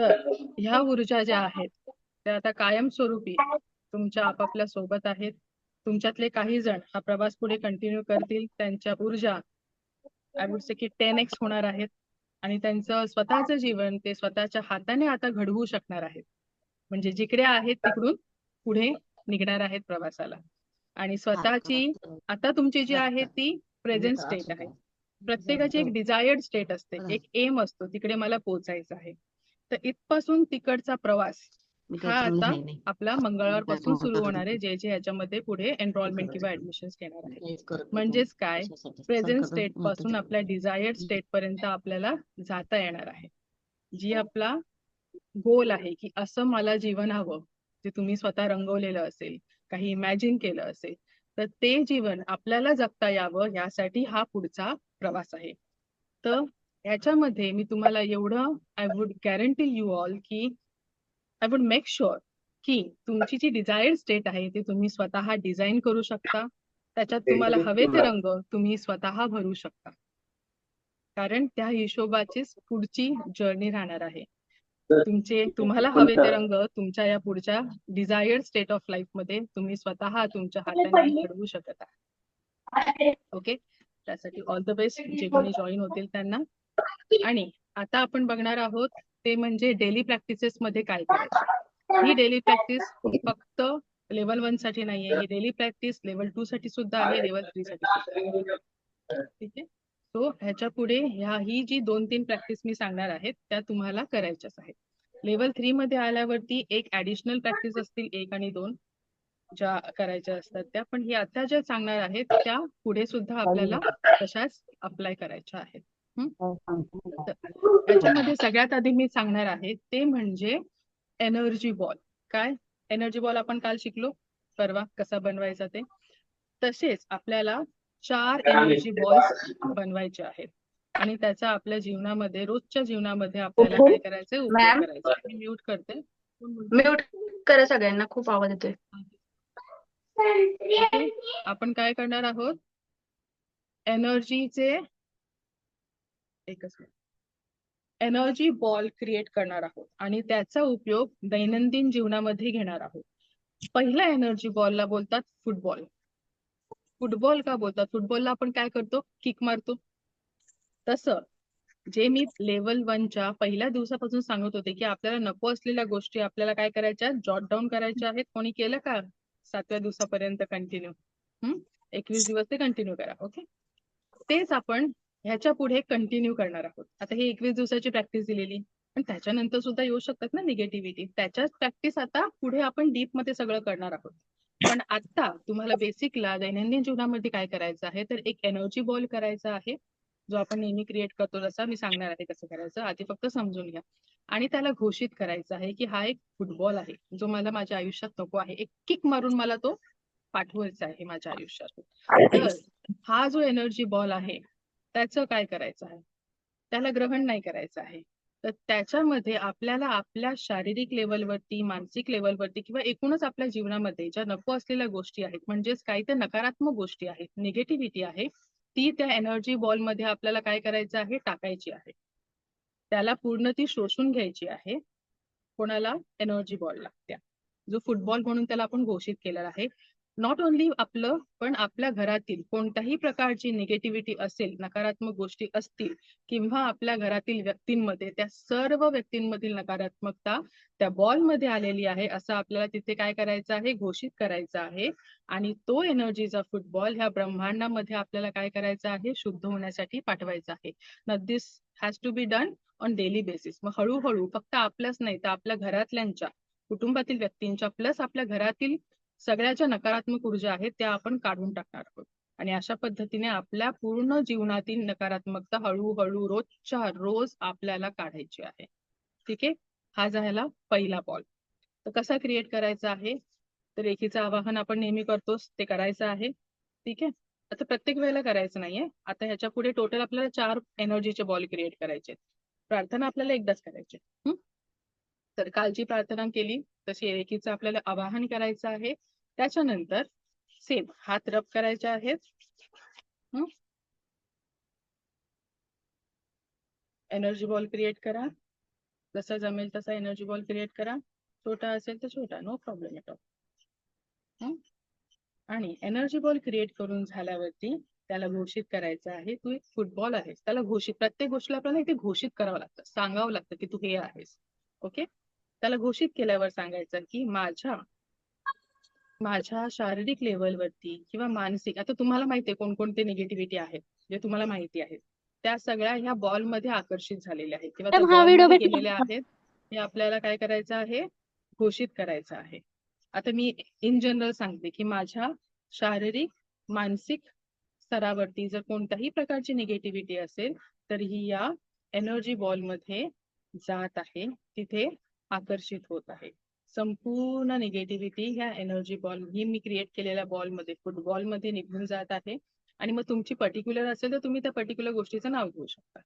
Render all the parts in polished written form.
तर ह्या ऊर्जा ज्या आहेत त्या आता कायमस्वरूपी तुमच्या आपापल्या सोबत आहेत. तुमच्यातले काही जण हा प्रवास पुढे कंटिन्यू करतील, त्यांच्या ऊर्जा आय वुड से की 10x होणार आहेत आणि त्यांचं स्वतःचं जीवन ते स्वतःच्या हाताने आता घडवू शकणार आहेत. म्हणजे जिकडे आहेत तिकडून पुढे निघणार आहेत प्रवासाला. आणि स्वतःची आता तुमची जी आहे ती प्रेझेंट स्टेट आहे. प्रत्येकाची एक डिझायर्ड स्टेट असते, एक एम असतो, तिकडे मला पोहोचायचं आहे. तर इथपासून तिकडचा प्रवास हा आता आपला मंगळवारपासून सुरू होणार आहे, जे याच्यामध्ये पुढे एनरोलमेंट किंवा ऍडमिशन घेणार आहे. म्हणजेच काय, प्रेझेंट स्टेट पासून आपल्या डिझायर्ड स्टेट पर्यंत आपल्याला जाता येणार आहे. जी आपला गोल आहे की असं मला जीवन हवं, जे तुम्ही स्वतः रंगवलेलं असेल, काही इमॅजिन केलं असेल, तर ते जीवन आपल्याला जगता यावं यासाठी हा पुढचा प्रवास आहे. तर ह्याच्यामध्ये मी तुम्हाला एवढं I would guarantee you all की आय वुड मेक शुअर की तुमची जी डिझायर्ड स्टेट आहे ती तुम्ही स्वतः डिझाईन करू शकता. त्याच्यात तुम्हाला हवे ते रंग तुम्ही स्वतः भरू शकता, कारण त्या हिशोबाचीच पुढची जर्नी राहणार आहे. तुम्हाला हवे ते रंग तुमच्या या पुढच्या डिझायर्ड स्टेट ऑफ लाईफ मध्ये तुम्ही स्वतः तुमच्या हाताने घडवू शकता. ओके, त्यासाठी ऑल द बेस्ट जे कोणी जॉईन होतील त्यांना. आणि आता आपण बघणार आहोत ते म्हणजे डेली प्रॅक्टिसेस मध्ये काय करायचं. ही डेली प्रॅक्टिस फक्त लेवल 1 साठी नाहीये, ही डेली प्रॅक्टिस लेवल 2 साठी सुद्धा आहे, लेवल 3 साठी सुद्धा आहे. ठीक आहे. सो ह्याच्या पुढे ही जी 2-3 प्रॅक्टिस मी सांगणार आहेत त्या तुम्हाला करायच्याच आहेत. लेवल 3 मध्ये आल्यावरती एक ऍडिशनल प्रॅक्टिस असतील 1 आणि 2 ज्या करायच्या असतात त्या, पण ही आता ज्या सांगणार आहेत त्या पुढे सुद्धा आपल्याला तशाच अप्लाय करायच्या आहेत. याच्यामध्ये सगळ्यात आधी मी सांगणार आहे ते म्हणजे एनर्जी बॉल. काय एनर्जी बॉल आपण काल शिकलो, परवा कसा बनवायचा ते. तसेच आपल्याला 4 एनर्जी बॉल्स बनवायचे आहेत आणि त्याचा आपल्या जीवनामध्ये रोजच्या जीवनामध्ये आपल्याला काय करायचंय, उपयोग करायचा. मी म्यूट करते. म्यूट करा सगळ्यांना, खूप आवाज येतोय. आपण काय करणार आहोत, एनर्जीचे एनर्जी बॉल क्रिएट करणार आहोत आणि त्याचा उपयोग दैनंदिन जीवनामध्ये घेणार आहोत. पहिल्या एनर्जी बॉलला बोलतात फुटबॉल. फुटबॉल का बोलतात, फुटबॉलला आपण काय करतो, किक मारतो. तसं जे मी लेवल 1 च्या पहिल्या दिवसापासून सांगत होते की आपल्याला नको असलेल्या गोष्टी आपल्याला काय करायच्या, जॉट डाऊन करायच्या आहेत. कोणी केलं का 7व्या दिवसापर्यंत कंटिन्यू? 21 दिवस ते कंटिन्यू करा. ओके, तेच आपण ह्याच्या पुढे कंटिन्यू करणार आहोत. आता ही 21 दिवसाची प्रॅक्टिस दिलेली, पण त्याच्यानंतर सुद्धा येऊ शकतात ना निगेटिव्हिटी. त्याच्याच प्रॅक्टिस आता पुढे आपण डीप मध्ये सगळं करणार आहोत. पण आता तुम्हाला बेसिकला दैनंदिन जीवनामध्ये काय करायचं आहे, तर एक एनर्जी बॉल करायचा आहे जो आपण नेहमी क्रिएट करतो तसा. मी सांगणार आहे कसं करायचं, आधी फक्त समजून घ्या. आणि त्याला घोषित करायचं आहे की हा एक फुटबॉल आहे जो मला माझ्या आयुष्यात नको आहे. एक किक मारून मला तो पाठवायचा आहे माझ्या आयुष्यात. तर हा जो एनर्जी बॉल आहे त्याचं काय करायचं आहे, त्याला ग्रहण नाही करायचं आहे. तर त्याच्यामध्ये आपल्याला आपल्या शारीरिक लेवलवरती, मानसिक लेवलवरती किंवा एकूणच आपल्या जीवनामध्ये ज्या नको असलेल्या गोष्टी आहेत, म्हणजेच काही त्या नकारात्मक गोष्टी आहेत, निगेटिव्हिटी आहे, ती त्या एनर्जी बॉल मध्ये आपल्याला काय करायचं आहे, टाकायची आहे. त्याला पूर्ण ती शोषून घ्यायची आहे. कोणाला, एनर्जी बॉलला. त्या जो फुटबॉल म्हणून त्याला आपण घोषित केलेला आहे. नॉट ओनली आपलं, पण आपल्या घरातील कोणत्याही प्रकारची निगेटिव्हिटी असेल, नकारात्मक गोष्टी असतील किंवा आपल्या घरातील व्यक्तींमध्ये, त्या सर्व व्यक्तींमधील नकारात्मकता त्या बॉल मध्ये आलेली आहे असं आपल्याला तिथे काय करायचं आहे, घोषित करायचं आहे. आणि तो एनर्जीचा फुटबॉल ह्या ब्रह्मांडामध्ये आपल्याला काय करायचं आहे, शुद्ध होण्यासाठी पाठवायचा आहे. ना this has to be done on daily basis. मग हळूहळू फक्त आपल्याच नाही तर आपल्या घरातल्यांच्या, कुटुंबातील व्यक्तींच्या, प्लस आपल्या घरातील सगळ्याच्या नकारात्मक ऊर्जा आहेत त्या आपण काढून टाकणार आहोत. आणि अशा पद्धतीने आपल्या पूर्ण जीवनातील नकारात्मकता हळूहळू रोजच्या रोज आपल्याला काढायची आहे. ठीक आहे, हा झाला पहिला बॉल. तर कसा क्रिएट करायचा आहे, तर रेखीचं आवाहन आपण नेहमी करतोच ते करायचं आहे. ठीक आहे, आता प्रत्येक वेळेला करायचं नाहीये. आता ह्याच्या पुढे टोटल आपल्याला 4 एनर्जीचे बॉल क्रिएट करायचे. प्रार्थना आपल्याला एकदाच करायची. तर कालची प्रार्थना केली तशी रेखीचं आपल्याला आवाहन करायचं आहे. त्याच्यानंतर सेम हात रब करायचे आहेत. एनर्जी बॉल क्रिएट करा. जसा जमेल तसा एनर्जी बॉल क्रिएट करा. छोटा असेल तर छोटा, नो प्रॉब्लेम एट ऑल. आणि एनर्जी बॉल क्रिएट करून झाल्यावरती त्याला घोषित करायचं आहे, तू एक फुटबॉल आहेस. त्याला घोषित, प्रत्येक गोष्टीला आपल्याला इथे घोषित करावं लागतं, सांगावं लागतं की तू हे आहेस. ओके. त्याला घोषित केल्यावर सांगायचं की माझ्या शारीरिक लेवलवरती किंवा मानसिक, आता तुम्हाला माहिती आहे कोणकोणते निगेटिव्हिटी आहेत जे तुम्हाला माहिती आहेत, त्या सगळ्या ह्या बॉल मध्ये आकर्षित झालेल्या आहेत किंवा त्या मॅम हा बॉल व्हिडिओ मध्ये भेटला गेलेल्या आहेत. हे आपल्याला काय करायचं आहे, घोषित करायचं आहे. आता मी इन जनरल सांगते की माझ्या शारीरिक मानसिक स्तरावरती जर कोणत्याही प्रकारची निगेटिव्हिटी असेल तर ही या एनर्जी बॉल मध्ये जात आहे, तिथे आकर्षित होत आहे. संपूर्ण निगेटिव्हिटी ह्या एनर्जी बॉल, ही मी क्रिएट केलेल्या बॉलमध्ये, फुटबॉल मध्ये निघून जात आहे. आणि मग तुमची पर्टिक्युलर असेल तर तुम्ही त्या पर्टिक्युलर गोष्टीचं नाव घेऊ शकता.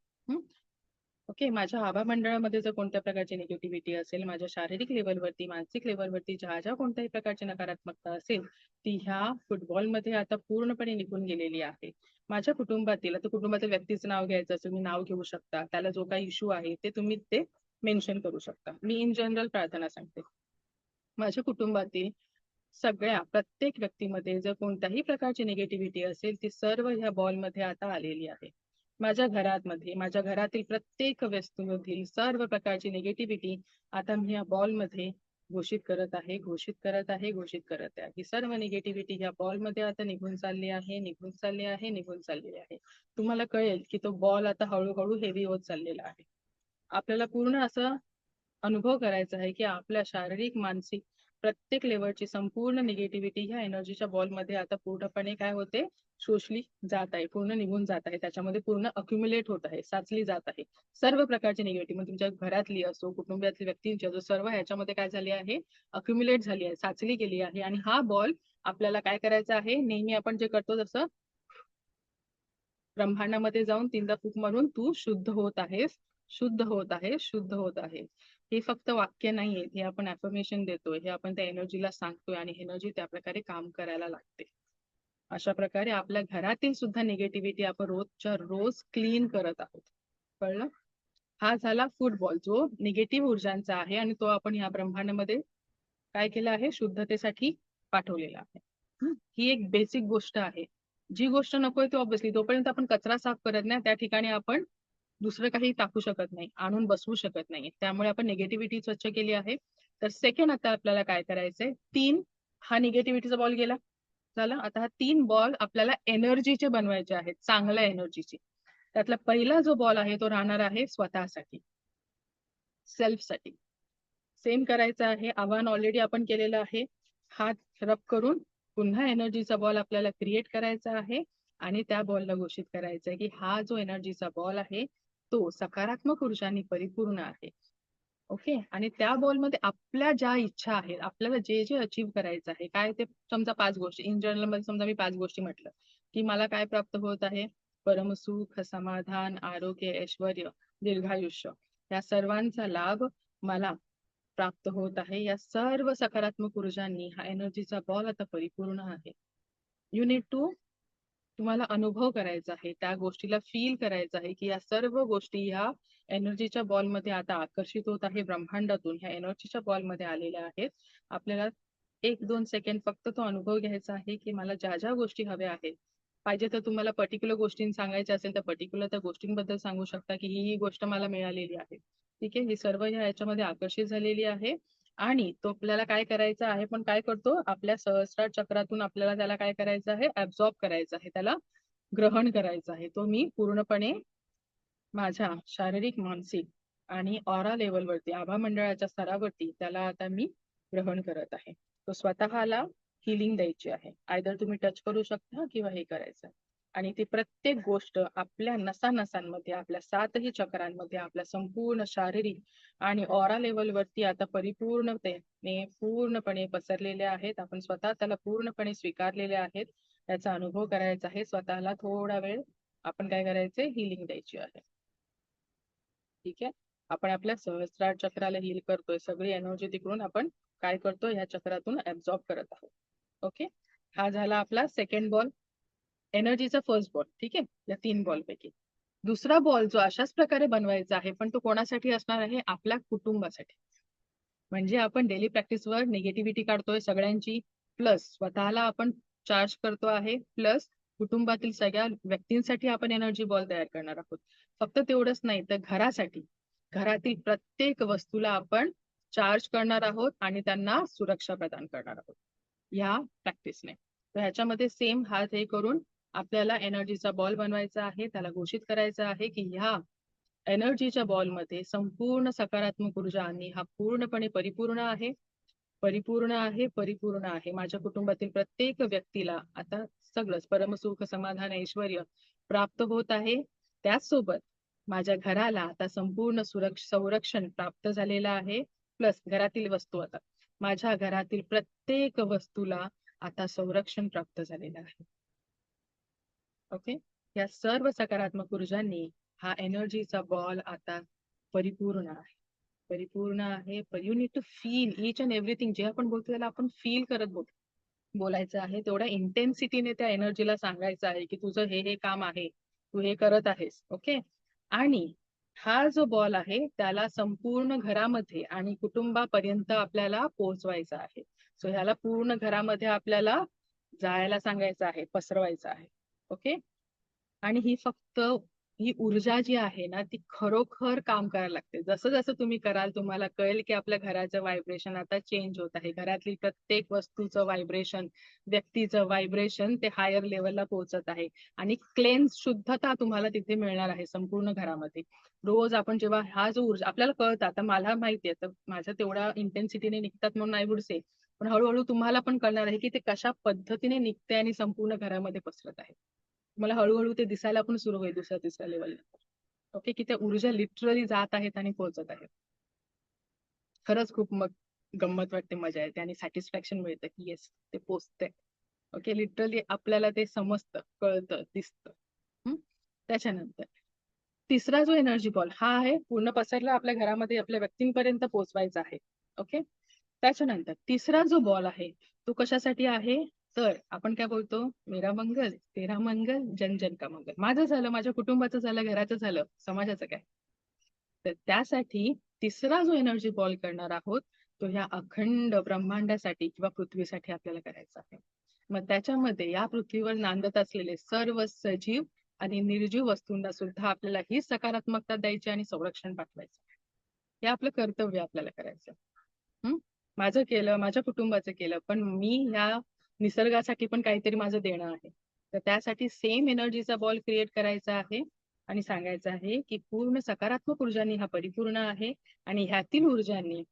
ओके. माझ्या आभा मंडळामध्ये जर कोणत्या प्रकारची निगेटिव्हिटी असेल, माझ्या शारीरिक लेवलवरती, मानसिक लेवलवरती ज्या कोणत्याही प्रकारची नकारात्मकता असेल, ती ह्या फुटबॉलमध्ये आता पूर्णपणे निघून गेलेली आहे. माझ्या कुटुंबातील, आता कुटुंबातील व्यक्तीचं नाव घ्यायचं असेल, तुम्ही नाव घेऊ शकता. त्याला जो काही इश्यू आहे ते तुम्ही ते मेन्शन करू शकता. मी इन जनरल प्रार्थना सांगते. माझ्या कुटुंबातील सगळ्या प्रत्येक व्यक्तीमध्ये जर कोणत्याही प्रकारची निगेटिव्हिटी असेल, ती सर्व ह्या बॉलमध्ये आता आलेली आहे. माझ्या घरातील प्रत्येक वस्तूमधील सर्व प्रकारची निगेटिव्हिटी आता मी या बॉलमध्ये घोषित करत आहे. ही सर्व निगेटिव्हिटी या बॉलमध्ये आता निघून चालली आहे. तुम्हाला कळेल की तो बॉल आता हळूहळू हेवी होत चाललेला आहे. आपल्याला पूर्ण असं अनुभव करायचा आहे की आपल्या शारीरिक, मानसिक प्रत्येक लेवलची संपूर्ण निगेटिव्हिटी ह्या एनर्जीच्या बॉलमध्ये आता पूर्णपणे काय होते, शोषली जात आहे, पूर्ण निघून जात आहे. त्याच्यामध्ये पूर्ण अक्युम्युलेट होत आहे, साचली जात आहे. सर्व प्रकारची निगेटिव्ह, म्हणजे तुमच्या घरातली असो, कुटुंबातली व्यक्तींची असो, सर्व ह्याच्यामध्ये काय झाली आहे, अक्युम्युलेट झाली आहे, साचली गेली आहे. आणि हा बॉल आपल्याला काय करायचा आहे, नेहमी आपण जे करतो जसं ब्रह्मांडामध्ये जाऊन 3दा फूक मारून तू शुद्ध होत आहेस, हे फक्त वाक्य नाहीये, हे आपण अफर्मेशन देतोय, हे आपण त्या एनर्जीला सांगतोय आणि एनर्जी त्या प्रकारे काम करायला लागते. अशा प्रकारे आपल्या घरातील सुद्धा निगेटिव्हिटी आपण रोजच्या रोज क्लीन करत आहोत. कळलं? हा झाला फुटबॉल, जो निगेटिव्ह ऊर्जांचा आहे आणि तो आपण या ब्रह्मांडामध्ये काय केलं आहे, शुद्धतेसाठी पाठवलेला आहे. ही एक बेसिक गोष्ट आहे. जी गोष्ट नकोय ती ऑब्व्हियसली, तोपर्यंत आपण कचरा साफ करत नाही त्या ठिकाणी आपण दुसरं काही टाकू शकत नाही, आणून बसवू शकत नाही. त्यामुळे आपण निगेटिव्हिटी स्वच्छ केली आहे. तर सेकंड आता आपल्याला काय करायचंय, 3, हा निगेटिव्हिटीचा बॉल गेला, झालं. आता हा 3 बॉल आपल्याला एनर्जीचे बनवायचे आहेत, चांगल्या एनर्जीचे. त्यातला पहिला जो बॉल आहे तो राहणार आहे स्वतःसाठी, सेल्फसाठी. सेम करायचं आहे, आव्हान ऑलरेडी आपण केलेलं आहे. हात रब करून पुन्हा एनर्जीचा बॉल आपल्याला क्रिएट करायचा आहे आणि त्या बॉलला घोषित करायचं आहे की हा जो एनर्जीचा बॉल आहे तो सकारात्मक ऊर्जांनी परिपूर्ण आहे. ओके. आणि त्या बॉलमध्ये आपल्या ज्या इच्छा आहेत, आपल्याला जे जे अचीव्ह करायचं आहे, काय ते, समजा 5 गोष्टी इन जनरल मध्ये, समजा मी 5 गोष्टी म्हटलं की मला काय प्राप्त होत आहे, परमसुख, समाधान, आरोग्य, ऐश्वर्य, दीर्घायुष्य, या सर्वांचा लाभ मला प्राप्त होत आहे. या सर्व सकारात्मक ऊर्जांनी हा एनर्जीचा बॉल आता परिपूर्ण आहे. यू नीड टू, तुम्हाला अनुभव करायचा आहे, त्या गोष्टीला फील करायचं आहे की या सर्व गोष्टी ह्या एनर्जीच्या बॉलमध्ये आता आकर्षित होत आहे, ब्रह्मांडातून ह्या एनर्जीच्या बॉलमध्ये आलेल्या आहेत. आपल्याला 1-2 सेकंड फक्त तो अनुभव घ्यायचा आहे की मला ज्या गोष्टी हव्या आहेत, पाहिजे तर तुम्हाला पर्टिक्युलर गोष्टी सांगायच्या असेल तर पर्टिक्युलर त्या गोष्टींबद्दल सांगू शकता की ही गोष्ट मला मिळालेली आहे. ठीक आहे. ही सर्व ह्याच्यामध्ये आकर्षित झालेली आहे. आणि तो आपल्याला काय करायचा आहे, पण काय करतो, आपल्या सहस्रार चक्रातून आपल्याला त्याला काय करायचं आहे, ऍब्सॉर्ब करायचं आहे, त्याला ग्रहण करायचं आहे. तो मी पूर्णपणे माझ्या शारीरिक, मानसिक आणि ऑरा लेवलवरती, आभा मंडळाच्या स्तरावरती त्याला आता मी ग्रहण करत आहे. तो स्वतःला हिलिंग द्यायची आहे. आयदर तुम्ही टच करू शकता किंवा हे करायचं. आणि ती प्रत्येक गोष्ट आपल्या नसानसांमध्ये, आपल्या 7ही चक्रांमध्ये, आपल्या संपूर्ण शारीरिक आणि ऑरा लेवलवरती आता पूर्णपणे पसरलेल्या आहेत. आपण स्वतः त्याला पूर्णपणे स्वीकारलेले आहेत. त्याचा अनुभव करायचा आहे. स्वतःला थोडा वेळ आपण काय करायचंय, हिलिंग द्यायची आहे. ठीक आहे. आपण आपल्या सहस्रार चक्राला हील करतोय, सगळी एनर्जी तिकडून आपण काय करतोय, ह्या चक्रातून ऍब्सॉर्ब करत आहोत. ओके. हा झाला आपला सेकंड बॉल, एनर्जीचा फर्स्ट बॉल. ठीक आहे, या 3 बॉल पैकी. दुसरा बॉल जो अशाच प्रकारे बनवायचा आहे, पण तो कोणासाठी असणार आहे? आपल्या कुटुंबासाठी. म्हणजे आपण डेली प्रॅक्टिसवर निगेटिव्हिटी काढतोय सगळ्यांची, प्लस स्वतःला आपण चार्ज करतो आहे, प्लस कुटुंबातील सगळ्या व्यक्तींसाठी आपण एनर्जी बॉल तयार करणार आहोत. फक्त तेवढंच नाही तर घरासाठी, घरातील प्रत्येक वस्तूला आपण चार्ज करणार आहोत आणि त्यांना सुरक्षा प्रदान करणार आहोत ह्या प्रॅक्टिसने. तर ह्याच्यामध्ये सेम हात हे करून आपल्याला एनर्जीचा बॉल बनवायचा आहे. त्याला घोषित करायचं आहे की ह्या एनर्जीच्या बॉलमध्ये संपूर्ण सकारात्मक ऊर्जा आणि हा पूर्णपणे परिपूर्ण आहे, परिपूर्ण आहे, परिपूर्ण आहे. माझ्या कुटुंबातील प्रत्येक व्यक्तीला आता सगळंच परमसुख, समाधान, ऐश्वर्य प्राप्त होत आहे. त्याचसोबत माझ्या घराला आता संपूर्ण संरक्षण प्राप्त झालेलं आहे. प्लस घरातील वस्तू आता माझ्या घरातील प्रत्येक वस्तूला आता संरक्षण प्राप्त झालेलं आहे. ओके, या सर्व सकारात्मक ऊर्जांनी हा एनर्जीचा बॉल आता परिपूर्ण आहे, परिपूर्ण आहे. You need to feel each and everything. जे आपण बोलतो त्याला आपण फील करत बोलायचं आहे. तेवढ्या इंटेन्सिटीने त्या एनर्जीला सांगायचं आहे की तुझं हे काम आहे, तू हे करत आहेस. ओके, आणि हा जो बॉल आहे त्याला संपूर्ण घरामध्ये आणि कुटुंबापर्यंत आपल्याला पोहोचवायचा आहे. सो ह्याला पूर्ण घरामध्ये आपल्याला जायला सांगायचं आहे, पसरवायचं आहे. ओके, आणि ही ऊर्जा जी आहे ना ती खरोखर काम करायला लागते. जसं जसं तुम्ही कराल तुम्हाला कळेल की आपल्या घराचं व्हायब्रेशन आता चेंज होत आहे. घरातली प्रत्येक वस्तूचं व्हायब्रेशन, व्यक्तीचं व्हायब्रेशन ते हायर लेवलला पोहोचत आहे आणि क्लेन्स शुद्धता तुम्हाला तिथे मिळणार आहे संपूर्ण घरामध्ये. रोज आपण जेव्हा हा जो ऊर्जा आपल्याला कळतं, आता मला माहिती आहे तर माझ्या तेवढ्या इंटेन्सिटीने निघतात म्हणून आय वुड से, पण हळूहळू तुम्हाला पण कळणार आहे की ते कशा पद्धतीने निघते आणि संपूर्ण घरामध्ये पसरत आहे. मला हळूहळू ते दिसायला पण सुरू होईल दुसऱ्या तिसऱ्या लेवलला. ओके, की त्या ऊर्जा लिटरली जात आहेत आणि पोहोचत आहेत. खरंच खूप मग गंमत वाटते, मजा येते आणि सॅटिस्फॅक्शन मिळतं की येस ते पोचतंय. ओके, लिटरली आपल्याला ते समजतं, कळतं, दिसतं. त्याच्यानंतर तिसरा जो एनर्जी बॉल हा आहे पूर्ण पसरला आपल्या घरामध्ये आपल्या व्यक्तींपर्यंत पोहोचवायचा आहे. ओके, त्याच्यानंतर तिसरा जो बॉल आहे तो कशासाठी आहे? तर आपण काय बोलतो, मेरा मंगल तेरा मंगल जन जन का मंगल. माझं झालं, माझ्या कुटुंबाचं झालं, घराचं झालं, समाजाचं काय. तर त्यासाठी तिसरा जो एनर्जी बॉल करणार आहोत तो ह्या अखंड ब्रह्मांडासाठी किंवा पृथ्वीसाठी आपल्याला करायचा आहे. मग त्याच्यामध्ये या पृथ्वीवर नांदत असलेले सर्व सजीव आणि निर्जीव वस्तूंना सुद्धा आपल्याला ही सकारात्मकता द्यायची आणि संरक्षण पाठवायचं. हे आपलं कर्तव्य आपल्याला करायचं. माझं केलं, माझ्या कुटुंबाचं केलं, पण मी ह्या निसर्गासाठी पण काहीतरी माझं देणं आहे. तर त्यासाठी सेम एनर्जीचा बॉल क्रिएट करायचा आहे आणि सांगायचं आहे की पूर्ण सकारात्मक ऊर्जांनी हा परिपूर्ण आहे आणि ह्यातील ऊर्जांनी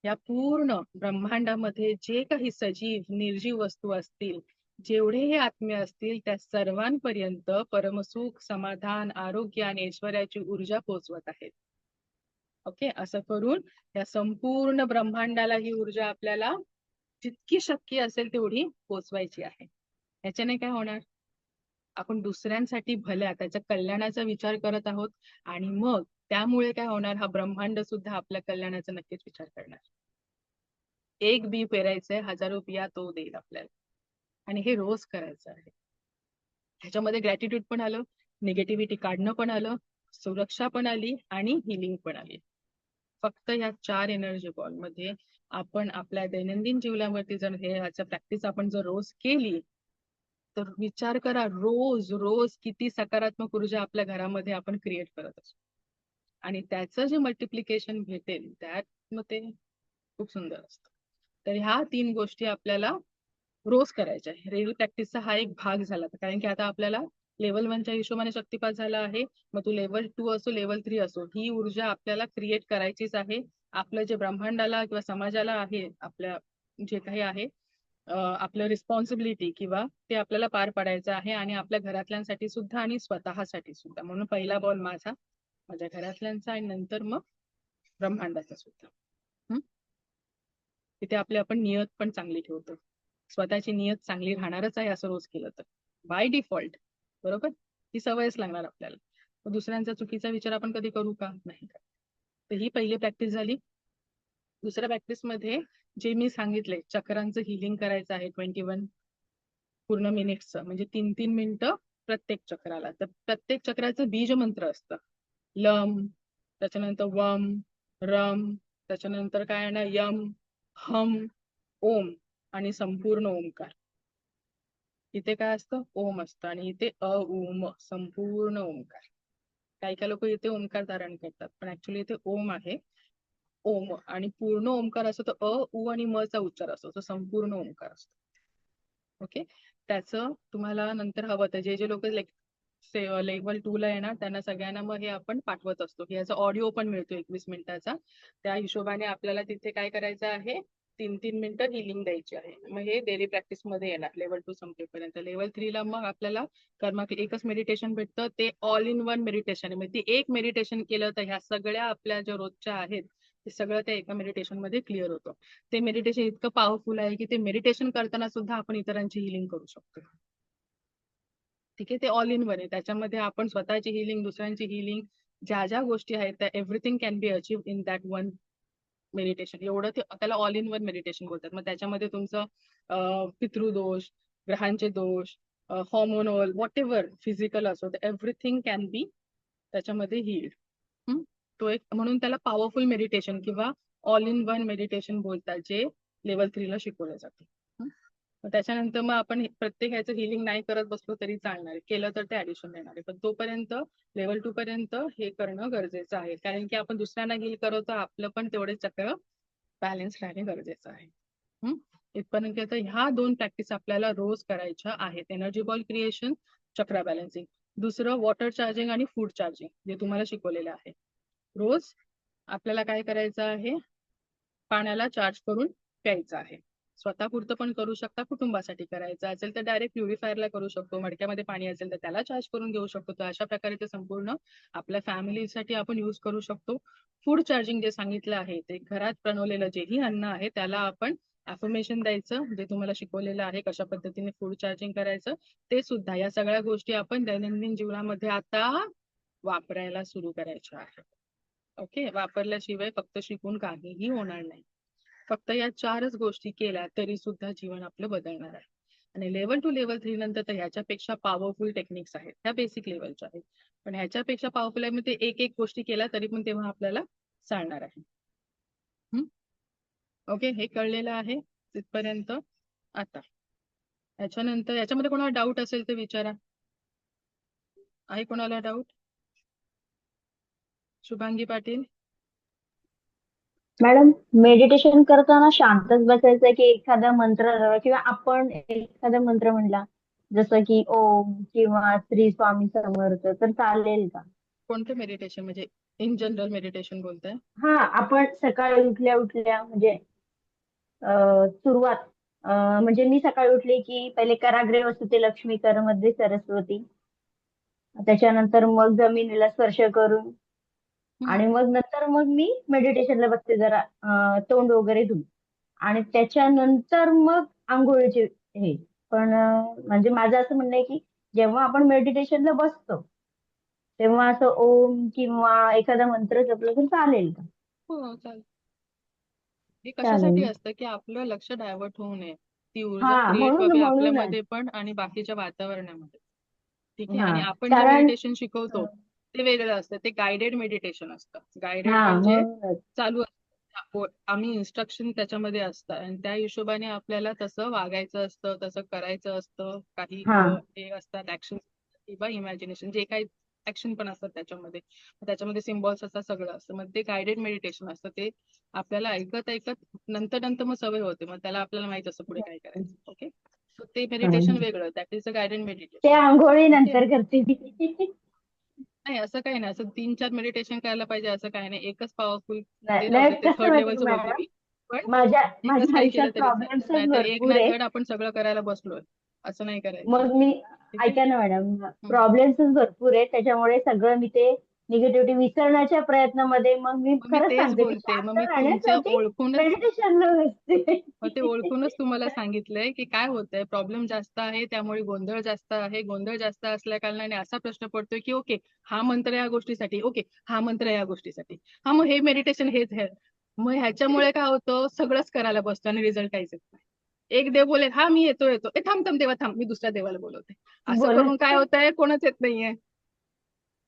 या पूर्ण ब्रह्मांडामध्ये जे काही सजीव निर्जीव वस्तू असतील, जेवढे हे आत्मे असतील त्या सर्वांपर्यंत परमसुख, समाधान, आरोग्य आणि ऐश्वर्याची ऊर्जा पोहोचवत आहेत. ओके, असं करून या संपूर्ण ब्रह्मांडाला ही ऊर्जा आपल्याला जितकी शक्य असेल तेवढी पोचवायची आहे. याच्याने काय होणार? आपण दुसऱ्यांसाठी भल्या त्याच्या कल्याणाचा विचार करत आहोत आणि मग त्यामुळे काय होणार? हा ब्रह्मांड सुद्धा आपल्या कल्याणाचा नक्कीच विचार करणार. एक बी पेरायचंय, हजारो बिया तो देईल आपल्याला, आणि हे रोज करायचं आहे. ह्याच्यामध्ये ग्रॅटिट्यूड पण आलं, निगेटिव्हिटी काढणं पण आलं, सुरक्षा पण आली आणि हिलिंग पण आली. फक्त या 4 एनर्जी बॉल मध्ये आपण आपल्या दैनंदिन जीवनावरती जर ह्याच्या प्रॅक्टिस आपण जर रोज केली तर विचार करा रोज रोज किती सकारात्मक ऊर्जा आपल्या घरामध्ये आपण क्रिएट करत असतो आणि त्याचं जे मल्टिप्लिकेशन भेटेल त्यात मग ते खूप सुंदर असतं. तर ह्या 3 गोष्टी आपल्याला रोज करायच्या आहे. डेली प्रॅक्टिसचा हा एक भाग झाला, कारण की आता आपल्याला लेवल 1च्या हिशोबाने शक्तिपात झाला आहे. मग तो लेवल 2 असो, लेवल 3 असो, ही ऊर्जा आपल्याला क्रिएट करायचीच आहे. आपलं जे ब्रह्मांडाला किंवा समाजाला आहे, आपल्या जे काही आहे आपलं रिस्पॉन्सिबिलिटी किंवा ते आपल्याला पार पाडायचं आहे आणि आपल्या घरातल्यांसाठी सुद्धा आणि स्वतःसाठी सुद्धा. म्हणून पहिला बॉल माझा, माझ्या घरातल्यांचा आणि नंतर मग ब्रह्मांडाचा सुद्धा. तिथे आपण नियत पण चांगली ठेवतो. स्वतःची नियत चांगली राहणारच आहे असं रोज केलं तर बाय डिफॉल्ट, बरोबर, ही सवयच लागणार आपल्याला. दुसऱ्यांचा चुकीचा विचार आपण कधी करू का? नाही का. तर ही पहिली प्रॅक्टिस झाली. दुसऱ्या प्रॅक्टिस मध्ये जे मी सांगितले चक्रांचं हिलिंग करायचं आहे 21 पूर्ण मिनिट्सचं, म्हणजे 3-3 मिनिटं प्रत्येक चक्राला. तर प्रत्येक चक्राचं बीज मंत्र असतं. लम, त्याच्यानंतर वम, रम, त्याच्यानंतर काय आहे ना यम, हम, ओम आणि संपूर्ण ओंकार. इथे काय असतं? ओम असतं आणि इथे अ उ म संपूर्ण ओंकार. काही काही लोक इथे ओंकार धारण करतात, पण ऍक्च्युली इथे ओम आहे. ओम आणि पूर्ण ओंकार असतो तो अ उ आणि म चा उच्चार असतो, तो संपूर्ण ओंकार असतो. ओके, त्याचं तुम्हाला नंतर हवं तर जे जे लोक लेवल 2 ला आहे ना, त्यांना सगळ्यांना मग हे आपण पाठवत असतो की याचा ऑडिओ पण मिळतो 21 मिनिटाचा. त्या हिशोबाने आपल्याला तिथे काय करायचं आहे, 3-3 मिनिटं हिलिंग द्यायची आहे. मग हे डेली प्रॅक्टिस मध्ये येणार लेवल 2 संपेपर्यंत. लेवल 3 ला मग आपल्याला कर्माक एकच मेडिटेशन भेटतं, ते ऑल इन वन मेडिटेशन आहे. म्हणजे एक मेडिटेशन केलं तर ह्या सगळ्या आपल्या ज्या रोजच्या आहेत ते सगळं त्या एका मेडिटेशन मध्ये क्लिअर होतं. ते मेडिटेशन इतकं पॉवरफुल आहे की ते मेडिटेशन करताना सुद्धा आपण इतरांची हिलिंग करू शकतो. ठीक आहे, ते ऑल इन वन आहे. त्याच्यामध्ये आपण स्वतःची हिलिंग, दुसऱ्यांची हिलिंग, ज्या ज्या गोष्टी आहेत त्या everything can be achieve in that one meditation. एवढं ते त्याला ऑल इन वन मेडिटेशन बोलतात. मग त्याच्यामध्ये तुमचं पितृदोष, ग्रहांचे दोष, हॉर्मोनल, व्हॉट एव्हर फिजिकल असो, एव्हरीथिंग कॅन बी त्याच्यामध्ये हील्ड. तो एक म्हणून त्याला पॉवरफुल मेडिटेशन किंवा ऑल इन वन मेडिटेशन बोलतात, जे लेवल 3 ला शिकवलं जातं. त्याच्यानंतर मग आपण प्रत्येक ह्याचं हिलिंग नाही करत बसलो तरी चालणार आहे, केलं तर ते ऍडिशन देणार आहे. पण तोपर्यंत लेवल 2 पर्यंत हे करणं गरजेचं आहे, कारण की आपण दुसऱ्यांना हील करतो, आपलं पण तेवढे चक्र बॅलन्स राहणे गरजेचं आहे. इथपर्यंत ह्या 2 प्रॅक्टिस आपल्याला रोज करायच्या आहेत. एनर्जी बॉल क्रिएशन, चक्र बॅलन्सिंग. दुसरं वॉटर चार्जिंग आणि फूड चार्जिंग, जे तुम्हाला शिकवलेलं आहे. रोज आपल्याला काय करायचं आहे, पाण्याला चार्ज करून प्यायचं आहे. स्वतःपुरतं पण करू शकता, कुटुंबासाठी करायचं असेल तर डायरेक्ट प्युरिफायरला करू शकतो. मडक्यामध्ये पाणी असेल तर त्याला चार्ज करून घेऊ शकतो. तर अशा प्रकारे ते संपूर्ण आपल्या फॅमिलीसाठी आपण यूज करू शकतो. फूड चार्जिंग जे सांगितलं आहे, ते घरात बनवलेलं जेही अन्न आहे त्याला आपण अफर्मेशन द्यायचं, जे तुम्हाला शिकवलेलं आहे कशा पद्धतीने फूड चार्जिंग करायचं ते सुद्धा. या सगळ्या गोष्टी आपण दैनंदिन जीवनामध्ये आता वापरायला सुरू करायच्या आहेत. ओके, वापरल्याशिवाय फक्त शिकून काहीही होणार नाही. फक्त या 4च गोष्टी केल्या तरी सुद्धा जीवन आपलं बदलणार आहे. आणि लेवल 2 लेवल 3 नंतर तर ह्याच्यापेक्षा पॉवरफुल टेक्निक्स आहेत, ह्या बेसिक लेवलच्या आहेत. पण ह्याच्यापेक्षा पॉवरफुल आहे, म्हणजे एक एक गोष्टी केल्या तरी पण तेव्हा आपल्याला चालणार आहे. ओके, हे कळलेलं आहे तिथपर्यंत. आता याच्यानंतर याच्यामध्ये कोणाला डाऊट असेल तर विचारा. आहे कोणाला doubt? Shubhangi Patil. Madam, meditation करताना शांतच बसायचं की एखादा मंत्र किंवा आपण एखादा मंत्र म्हणला जसं की ओम किंवा श्री स्वामी समर्थ तर चालेल का? कोणतं मेडिटेशन, म्हणजे इन जनरल मेडिटेशन बोलताय? हा, आपण सकाळी उठल्या उठल्या म्हणजे सुरुवात म्हणजे मी सकाळी उठले की पहिले कराग्रे वसते लक्ष्मी करमध्ये सरस्वती, त्याच्यानंतर मग जमिनीला स्पर्श करून आणि मग नंतर मग मी मेडिटेशनला बसते, जरा तोंड वगैरे धुवून आणि त्याच्यानंतर मग आंघोळीचे हे. पण म्हणजे माझं असं म्हणणं आहे की जेव्हा आपण मेडिटेशनला बसतो तेव्हा असं ओम किंवा एखादा मंत्र जपलं तर चालेल का? हो, चालेल. हे चालेल कशासाठी ना? असतं की आपलं लक्ष डायव्हर्ट होऊ नये, ती हा, ऊर्जा क्रिएट म्हणून व्हावी म्हणूनच. आपल्यामध्ये पण आणि बाकीच्या वातावरणामध्ये. ठीक आहे, हा, आणि आपण जे कारण मेडिटेशन शिकवतो ते वेगळं असतं, ते गायडेड मेडिटेशन असतं. गायडेड हा म्हणजे म्हणूनच. चालू असतं, आम्ही इन्स्ट्रक्शन त्याच्यामध्ये असतं आणि त्या हिशोबाने आपल्याला तसं वागायचं असतं, तसं करायचं असतं. काही हा हे असतात ऍक्शन किंवा इमॅजिनेशन, जे काही ऍक्शन पण असतात त्याच्यामध्ये. त्याच्यामध्ये सिम्बॉल्स असतात, सगळं असतं. मग ते गायडेड मेडिटेशन असतं. ते आपल्याला ऐकत ऐकत नंतर नंतर मग सवय होते, मग त्याला आपल्याला माहित असतं पुढे काय करायचं. ओके, ते मेडिटेशन वेगळं, दॅट इज अ गायडेड ते मेडिटेशन. आंघोळी ठीक आहे, नंतर करते मी. नाही असं काही नाही, असं 3-4 मेडिटेशन करायला पाहिजे असं काही नाही. एकच पॉवरफुल ते नाही राहू नाही, दे, ते कसं थर्ड माहिती का लेवलचं बोलते मॅडम, मी. पण माझ्या एकच माझ्या काही आयुष्यात केलं तरी चालेल, प्रॉब्लेम्सच नाहीतर एक भरपूर नाही आहे. धड आपण सगळं करायला बसलोय, असं नाही करायचं. मग मी, ठीक आहे. ऐका ना मॅडम, प्रॉब्लेम्सच भरपूर आहे, त्याच्यामुळे सगळं मी ते निगेटिव्हिटी विसरण्याच्या प्रयत्नामध्ये मग मी मग मी खरंच तेच सांगते मी बोलते, मग शांत मी तुमचं राहण्यासाठी ओळखूनच मेडिटेशनला बसते. मग ते ओळखूनच तुम्हाला सांगितलंय की काय होतंय, प्रॉब्लेम जास्त आहे त्यामुळे गोंधळ जास्त आहे. गोंधळ जास्त असल्या कारणाने असा प्रश्न पडतोय की ओके, हा मंत्र या गोष्टीसाठी, ओके हा मंत्र या गोष्टीसाठी, हा मग हे मेडिटेशन हेच आहे. मग ह्याच्यामुळे काय होतं, सगळंच करायला बसतो आणि रिझल्ट काहीच येत नाही. एक देव बोलेल हा मी येतो येतो, ए थांब थांब देवा थांब, मी दुसऱ्या देवाला बोलवते. असं बोला. करून काय होतंय, कोणच येत नाहीये.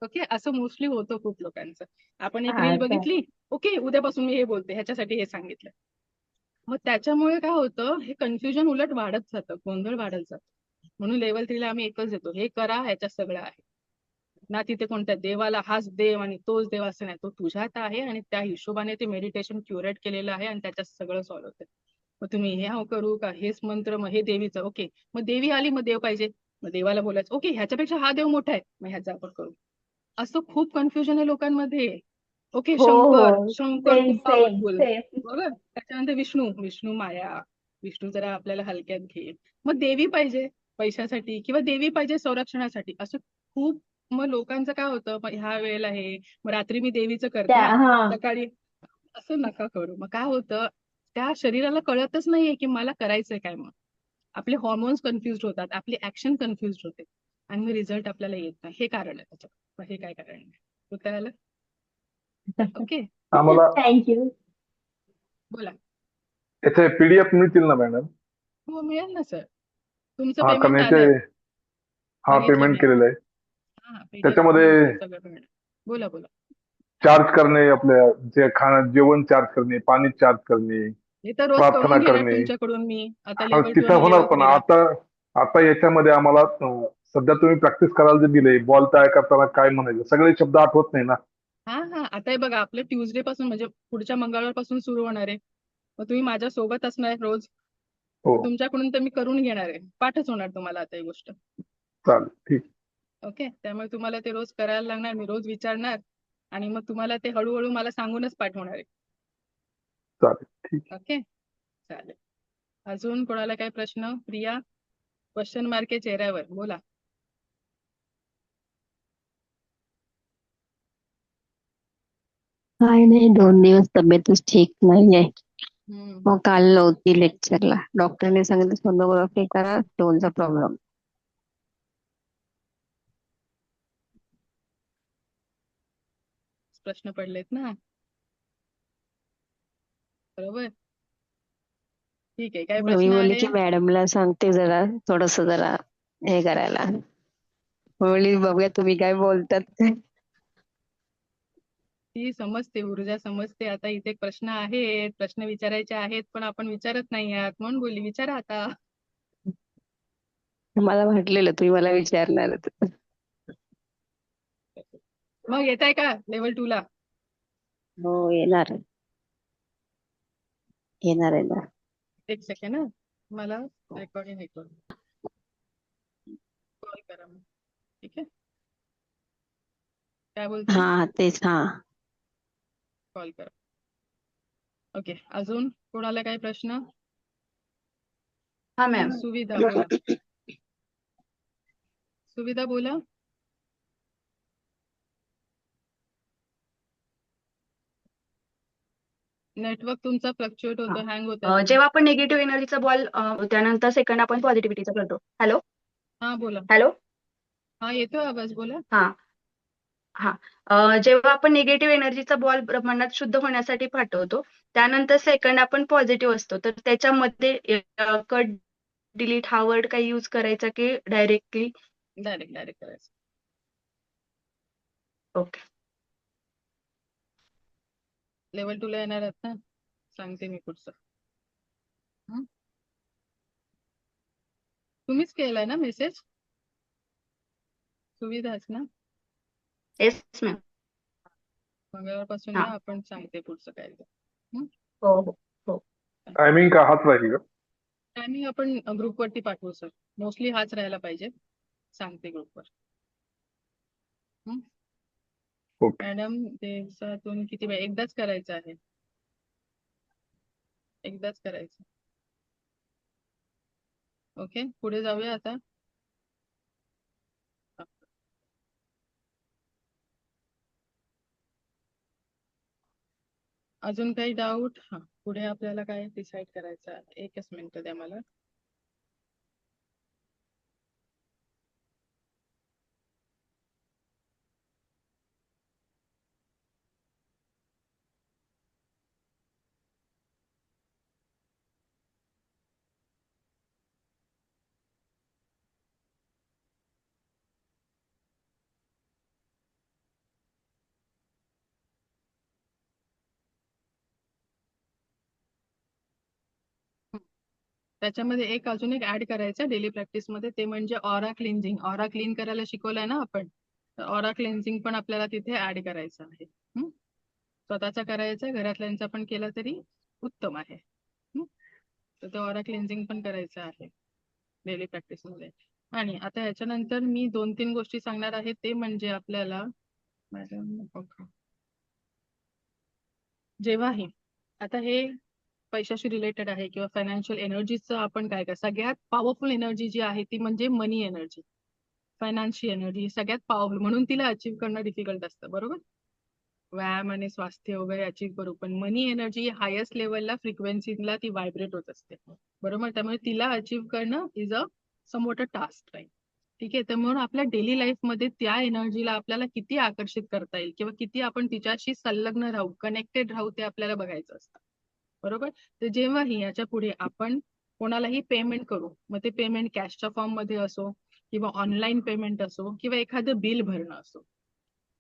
ओके, असं मोस्टली होतं खूप लोकांचं. आपण एक हा रील का. बघितली, ओके उद्यापासून मी हे बोलते, ह्याच्यासाठी हे सांगितलं. मग त्याच्यामुळे काय होतं, हे कन्फ्युजन उलट वाढत जातं, गोंधळ वाढत जातो. म्हणून लेवल 3 ला आम्ही एकच देतो, हे करा ह्याच्यात सगळं आहे. ना तिथे कोणत्या देवाला हाच देव आणि तोच देव असं नाही, तो तुझ्यात आहे आणि त्या हिशोबाने ते मेडिटेशन क्युरेट केलेलं आहे आणि त्याच्यात सगळं सॉल्व्ह होतं. मग तुम्ही हे हाव करू का, हेच मंत्र, मग हे देवीचं, ओके मग देवी आली मग देव पाहिजे, मग देवाला बोलायचं ओके ह्याच्यापेक्षा हा देव मोठा आहे, मग ह्याचा आपण करू. असं खूप कन्फ्युजन आहे लोकांमध्ये. ओके हो शंकर, हो, शंकर सेम खूप सेम पॉवरफुल सेम. बघा. त्याच्यानंतर विष्णू, विष्णू माया, विष्णू जरा आपल्याला हलक्यात घेईल. मग देवी पाहिजे पैशासाठी किंवा देवी पाहिजे संरक्षणासाठी, असं खूप. मग लोकांचं काय होतं, मग ह्या वेळेला हे, मग रात्री मी देवीचं करते त्या हा, हा सकाळी असं नका करू. मग काय होतं, त्या शरीराला कळतच नाहीये की मला करायचंय काय. मग आपले हॉर्मोन्स कन्फ्युज होतात, आपली ऍक्शन कन्फ्युज होते आणि मग रिझल्ट आपल्याला येत नाही. हे कारण आहे त्याचं. मग हे काय कारण आहे, उत्तर आलं? ओके आम्हाला थँक्यू. बोला. याचे PDF मिळतील ना मॅडम? हो मिळेल ना सर, तुमचं हा पेमेंट करण्याचे. आलंय, हा बघितलं पेमेंट मी. केलेलं आहे. हा PDF त्याच्यामध्ये सगळं पेमेंट. बोला बोला. चार्ज करणे, आपल्या जे जेवण चार्ज करणे, पाणी चार्ज करणे, हे तर रोज प्रार्थना करून घेणार करणे, तुमच्याकडून मी, आता हा लेवल 2 तिथं आणि होणार. लेवल पण 3 ला. आता आता याच्यामध्ये आम्हाला सध्या तुम्ही प्रॅक्टिस करायला जे दिले, बॉल तयार करताना काय म्हणायचं, सगळे शब्द आठवत नाही ना. हा हा, आता हे बघा आपलं ट्युजडे पासून म्हणजे पुढच्या मंगळवार पासून सुरू होणार आहे. मग तुम्ही माझ्या सोबत असणार रोज, हो तर तुमच्याकडून तर मी करून घेणार आहे, पाठच होणार तुम्हाला आता ही गोष्ट. चालेल, ठीक. ओके, त्यामुळे तुम्हाला ते रोज करायला लागणार, मी रोज विचारणार आणि मग तुम्हाला ते हळूहळू मला सांगूनच पाठवणार आहे. चालेल, ठीक. ओके चालेल. अजून कोणाला काय प्रश्न? प्रिया, क्वेश्चन मार्क आहे चेहऱ्यावर, बोला. काय नाही, 2 दिवस तब्येतच ठीक नाहीये. हम्म. मग काल नव्हती लेक्चरला. डॉक्टरने सांगितलं सोनोग्राफी करा, स्टोनचा प्रॉब्लेम. प्रश्न पडलेत ना, बरोबर. ठीक आहे, काय मी प्रश्न बोलली आहे? की मॅडमला सांगते जरा थोडस जरा हे करायला. बोलली बघूया तुम्ही काय बोलतात ते. ती समजते, ऊर्जा समजते. आता इथे प्रश्न आहेत, प्रश्न विचारायचे आहेत, पण आपण विचारत नाही आहात, म्हणून बोलली विचारा आता. मला म्हटलेलं तुम्ही मला विचारणार. मग येत आहे का लेवल 2 ला? हो येणार येणार येणार. एक सेकंड ना, मला रेकॉर्डिंग हे करून कॉल करा मग. ठीक आहे, काय बोलते? हा तेच हा. कॉल करा. ओके, अजून कोणाला काय प्रश्न? हा मॅम. सुविधा बोला. सुविधा बोला. नेटवर्क तुमचा फ्लक्च्युएट होतो, हँग होत आहे थोडं. जेव्हा आपण निगेटिव्ह एनर्जीचा बॉल त्यानंतर सेकंड आपण पॉझिटिव्हिटीचा करतो. हॅलो हा बोला. हॅलो हा येतोय आवाज, बोला. हा हा. जेव्हा आपण निगेटिव्ह एनर्जीचा बॉल ब्रह्मांडात शुद्ध होण्यासाठी पाठवतो, त्यानंतर सेकंड आपण पॉझिटिव्ह असतो, तर त्याच्यामध्ये कट डिलीट हा वर्ड काही यूज करायचा की डायरेक्टली? डायरेक्ट डायरेक्ट करायचं. ओके. लेवल 2 ला येणार आहात ना, सांगते मी पुढचं. हं? तुम्हीच केलाय ना मेसेज? सुविधाच ना. Yes ma'am. मंगळवारपासून हा. या, आपण सांगते पुढचं काय ते. हं? हो हो हो. टायमिंग का हाच राहील का? टायमिंग आपण ग्रुपवरती पाठवू सर, मोस्टली हाच राहायला पाहिजे, सांगते ग्रुपवर. ओके. मॅडम दिवसातून किती वेळ? एकदाच करायचं आहे, एकदाच करायचं. ओके, पुढे जाऊया आता. अजून काही डाऊट? हा, पुढे आपल्याला काय डिसाईड करायचं आहे, एकच मिनिट द्या मला. त्याच्यामध्ये एक अजून एक ऍड करायचं डेली प्रॅक्टिसमध्ये, ते म्हणजे ऑरा क्लिन्झिंग. ऑरा क्लीन करायला शिकवलंय ना आपण, तर ऑरा क्लिन्झिंग पण आपल्याला तिथे ऍड करायचं आहे. स्वतःचा करायचा, घरातल्यांचा पण केला तरी उत्तम आहे. तर ते ऑरा क्लिन्झिंग पण करायचं आहे डेली प्रॅक्टिसमध्ये. आणि आता ह्याच्यानंतर मी 2-3 गोष्टी सांगणार आहे, ते म्हणजे आपल्याला जेव्हाही आता हे पैशाशी रिलेटेड आहे किंवा फायनान्शियल एनर्जीचं आपण काय काय, सगळ्यात पॉवरफुल एनर्जी जी आहे ती म्हणजे मनी एनर्जी. फायनान्शियल एनर्जी सगळ्यात पॉवरफुल, म्हणून तिला अचीव्ह करणं डिफिकल्ट असतं, बरोबर. व्यायाम आणि स्वास्थ्य वगैरे अचीव्ह करू, पण मनी एनर्जी हायेस्ट लेवलला फ्रिक्वेन्सीला ती व्हायब्रेट होत असते, बरोबर. त्यामुळे तिला अचीव्ह करणं is a somewhat a task, right. ठीक आहे. तर म्हणून आपल्या डेली लाईफमध्ये त्या एनर्जीला आपल्याला किती आकर्षित करता येईल किंवा किती आपण तिच्याशी संलग्न राहू, कनेक्टेड राहू, ते आपल्याला बघायचं असतं, बरोबर. तर जेव्हाही याच्या पुढे आपण कोणालाही पेमेंट करू, मग ते पेमेंट कॅशच्या फॉर्म मध्ये असो किंवा ऑनलाईन पेमेंट असो किंवा एखादं बिल भरणं असो,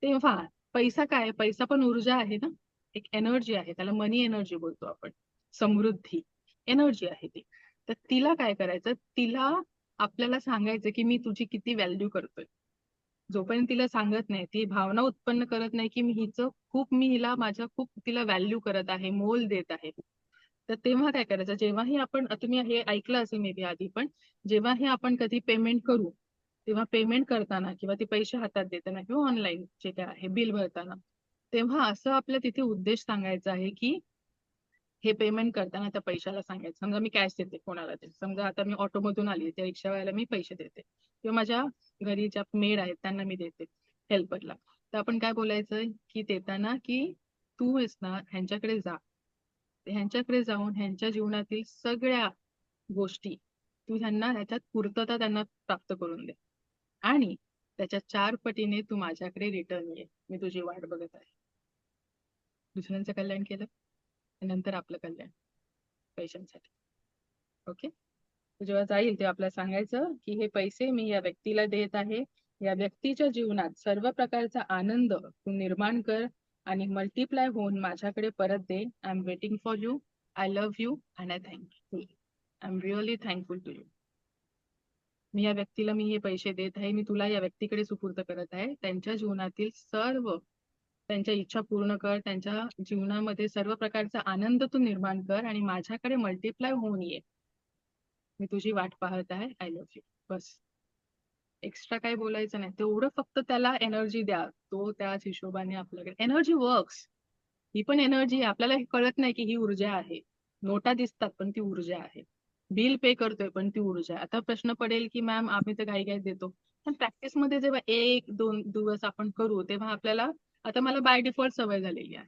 तेव्हा पैसा काय, पैसा पण ऊर्जा आहे ना, एक एनर्जी आहे, त्याला मनी एनर्जी बोलतो आपण. समृद्धी एनर्जी आहे ती. तर तिला काय करायचं, तिला आपल्याला सांगायचं की मी तुझी किती व्हॅल्यू करतोय. जोपर्यंत तिला सांगत नाही, ती भावना उत्पन्न करत नाही की मी हिला माझ्या खूप तिला व्हॅल्यू करत आहे, मोल देत आहे, तर तेव्हा काय करायचं, जेव्हाही आपण, तुम्ही हे ऐकलं असेल मे बी आधी पण, जेव्हाही आपण कधी पेमेंट करू, तेव्हा पेमेंट करताना किंवा ते पैसे हातात देताना किंवा ऑनलाईन जे काय आहे बिल भरताना, तेव्हा असं आपल्या तिथे उद्देश सांगायचा आहे की हे पेमेंट करताना त्या पैशाला सांगायचं, समजा मी कॅश देते कोणाला तरी, समजा आता मी ऑटोमधून आली, त्या रिक्षावाल्याला मी पैसे देते किंवा माझ्या घरी ज्या मेड आहेत त्यांना मी देते, हेल्परला, तर आपण काय बोलायचं की देताना की तू आहेस ना, ह्यांच्याकडे जा, ह्यांच्याकडे जाऊन ह्यांच्या जीवनातील सगळ्या गोष्टी तू ह्यांना, ह्याच्यात पूर्तता त्यांना प्राप्त करून दे आणि त्याच्या 4 पटीने तू माझ्याकडे रिटर्न ये, मी तुझी वाट बघत आहे. दुसऱ्यांचं कल्याण केलं, नंतर आपलं कल्याण पैशांसाठी. ओके. जेव्हा जाईल तेव्हा आपल्याला सांगायचं की हे पैसे मी या व्यक्तीला देत आहे, या व्यक्तीच्या जीवनात सर्व प्रकारचा आनंद तू निर्माण कर आणि मल्टिप्लाय होऊन माझ्याकडे परत दे. I am waiting for you, I love you and I thank you, I am really thankful to you. मी या व्यक्तीला मी हे पैसे देत आहे, मी तुला या व्यक्तीकडे सुपूर्द करत आहे, त्यांच्या जीवनातील सर्व त्यांच्या इच्छा पूर्ण कर, त्यांच्या जीवनामध्ये सर्व प्रकारचा आनंद तू निर्माण कर आणि माझ्याकडे मल्टिप्लाय होऊन ये, मी तुझी वाट पाहत आहे, I love you. Bus, extra काय बोलायचं नाही, तेवढं फक्त त्याला एनर्जी द्या, तो त्याच हिशोबाने आपल्याकडे एनर्जी वर्क्स. ही पण एनर्जी आहे, आपल्याला हे कळत नाही की ही ऊर्जा आहे. नोटा दिसतात पण ती ऊर्जा आहे. बिल पे करतोय पण ती ऊर्जा आहे. आता प्रश्न पडेल की मॅम आम्ही तर काही काही देतो, पण प्रॅक्टिसमध्ये जेव्हा 1-2 दिवस आपण करू तेव्हा आपल्याला, आता मला बाय डिफॉल्ट सवय झालेली आहे,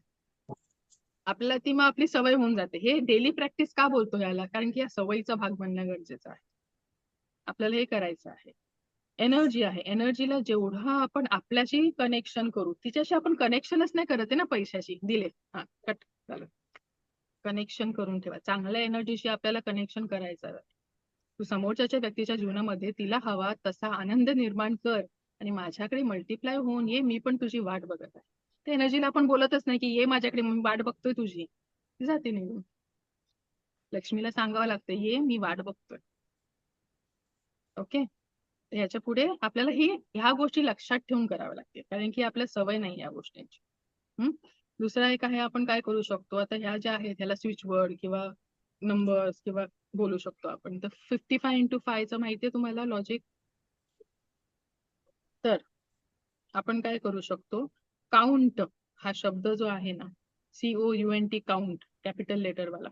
आपल्याला ती मग आपली सवय होऊन जाते. हे डेली प्रॅक्टिस का बोलतो याला, कारण की या सवयीचा भाग बनणं गरजेचं आहे. आपल्याला हे करायचं आहे. एनर्जी आहे, एनर्जीला जेवढं आपण आपल्याशी कनेक्शन करू, तिच्याशी आपण कनेक्शनच नाही करत आहे ना पैशाशी, दिले हा कट झालं. कनेक्शन करून ठेवा, चांगल्या एनर्जीशी आपल्याला कनेक्शन करायचं आहे. तू समोरच्या व्यक्तीच्या जीवनामध्ये तिला हवा तसा आनंद निर्माण कर आणि माझ्याकडे मल्टिप्लाय होऊन ये, मी पण तुझी वाट बघत आहे. त्या एनर्जीला आपण बोलतच नाही की ये माझ्याकडे, मी वाट बघतोय तुझी, ती जाते निघून. लक्ष्मीला सांगावं लागतं ये मी वाट बघतोय. ओके. ह्याच्या पुढे आपल्याला ह्या गोष्टी लक्षात ठेवून कराव्या लागतील, कारण की आपल्या सवय नाही या गोष्टींची. दुसरा एक आहे, आपण काय करू शकतो, आता ह्या ज्या आहेत ह्याला स्विच वर्ड किंवा नंबर्स किंवा बोलू शकतो आपण. तर 55 into 5 माहितीये तुम्हाला लॉजिक. तर आपण काय करू शकतो, काउंट हा शब्द जो आहे ना, COUNT, काउंट कॅपिटल लेटर वाला,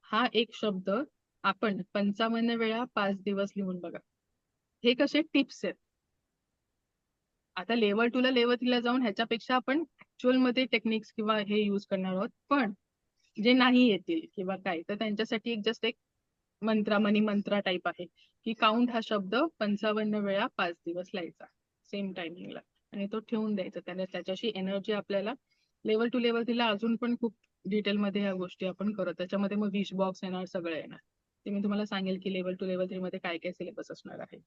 हा एक शब्द आपण 55 वेळा 5 दिवस लिहून बघा. हे कसे टिप्स आहेत. आता लेवल 2 ला लेवल 3 ला जाऊन ह्याच्यापेक्षा आपण ऍक्च्युअल मध्ये टेक्निक्स किंवा हे युज करणार आहोत, पण जे नाही येतील किंवा काय, तर त्यांच्यासाठी एक जस्ट एक मनी मंत्रा टाईप आहे की काउंट हा शब्द 55 वेळा 5 दिवस लिहायचा सेम टायमिंगला आणि तो ठेवून द्यायचा. त्याच्याशी एनर्जी आपल्याला लेवल 2 लेवल 3 ला अजून पण खूप डिटेलमध्ये ह्या गोष्टी आपण करत, त्याच्यामध्ये मग विश बॉक्स येणार, सगळं येणार. ते मी तुम्हाला सांगेल की लेवल 2 लेवल 3 मध्ये काय काय सिलेबस असणार आहे.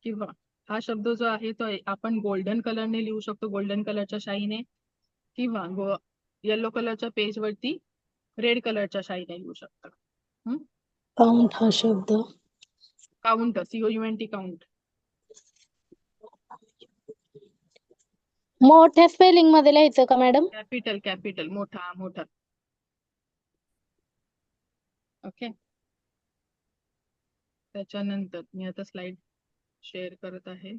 किंवा हा शब्द जो आहे तो आपण गोल्डन कलरने लिहू शकतो, गोल्डन कलरच्या शाईने, किंवा येलो कलरच्या पेज वरती रेड कलरच्या शाईने लिहू शकतो. काउंट हा शब्द काउंट, COUNT, काउंट. मोठ्या स्पेलिंग मध्ये लिहायचं का मॅडम? कॅपिटल मोठा मोठा. ओके. त्याच्यानंतर मी आता स्लाइड शेअर करत आहे.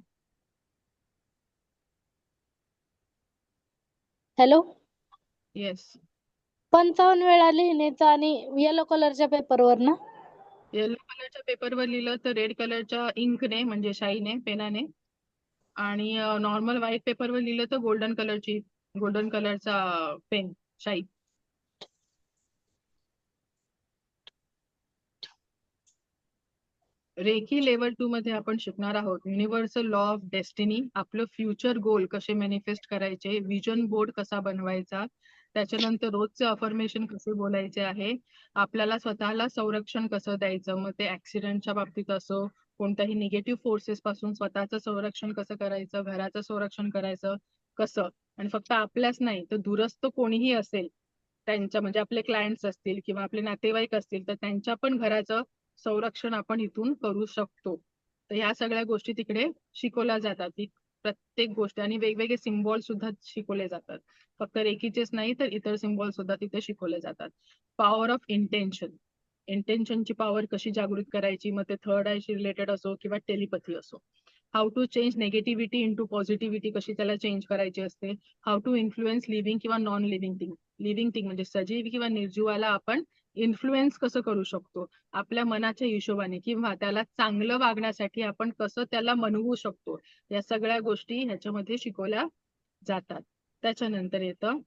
Hello, yes. 55 वेळा लिहिण्याचं आणि येलो कलरच्या पेपरवर ना? येलो कलरच्या पेपरवर लिहिलं तर रेड कलरच्या इंकने म्हणजे शाईने, पेनाने, आणि नॉर्मल व्हाईट पेपरवर लिहिलं तर गोल्डन कलरचा पेन, शाई. रेखी लेवल 2 मध्ये आपण शिकणार आहोत युनिव्हर्सल लॉ ऑफ डेस्टिनी, आपलं फ्युचर गोल कसे मॅनिफेस्ट करायचे, विजन बोर्ड कसा बनवायचा, त्याच्यानंतर रोजचे अफर्मेशन कसे बोलायचे आहे, आपल्याला स्वतःला संरक्षण कसं द्यायचं, मग ते ऍक्सिडेंटच्या बाबतीत असो, कोणत्याही निगेटिव्ह फोर्सेस पासून स्वतःचं संरक्षण कसं करायचं, घराचं संरक्षण करायचं कसं, आणि फक्त आपल्याच नाही तर दूरस्थ कोणीही असेल त्यांच्या म्हणजे आपले क्लायंट्स असतील किंवा आपले नातेवाईक असतील तर त्यांच्या पण घराचं संरक्षण आपण इथून करू शकतो. तर ह्या सगळ्या गोष्टी तिकडे शिकवल्या जातात. प्रत्येक गोष्ट आणि वेगवेगळे सिम्बॉल सुद्धा शिकवले जातात. फक्त रेखीचेच नाही तर इतर सिम्बॉल सुद्धा तिथे शिकवले जातात. पॉवर ऑफ इंटेन्शनची पॉवर कशी जागृत करायची, मग ते थर्ड आयशी रिलेटेड असो किंवा टेलिपॅथी असो. How to change negativity into positivity, कशी त्याला चेंज करायची असते. हाऊ टू इन्फ्लुएन्स लिव्हिंग किंवा नॉन लिव्हिंग थिंग म्हणजे सजीव किंवा निर्जीवाला आपण इन्फ्लुएन्स कसं करू शकतो आपल्या मनाच्या हिशोबाने, किंवा त्याला चांगलं वागण्यासाठी आपण कसं त्याला मनवू शकतो, या सगळ्या गोष्टी ह्याच्यामध्ये शिकवल्या जातात. त्याच्यानंतर येतं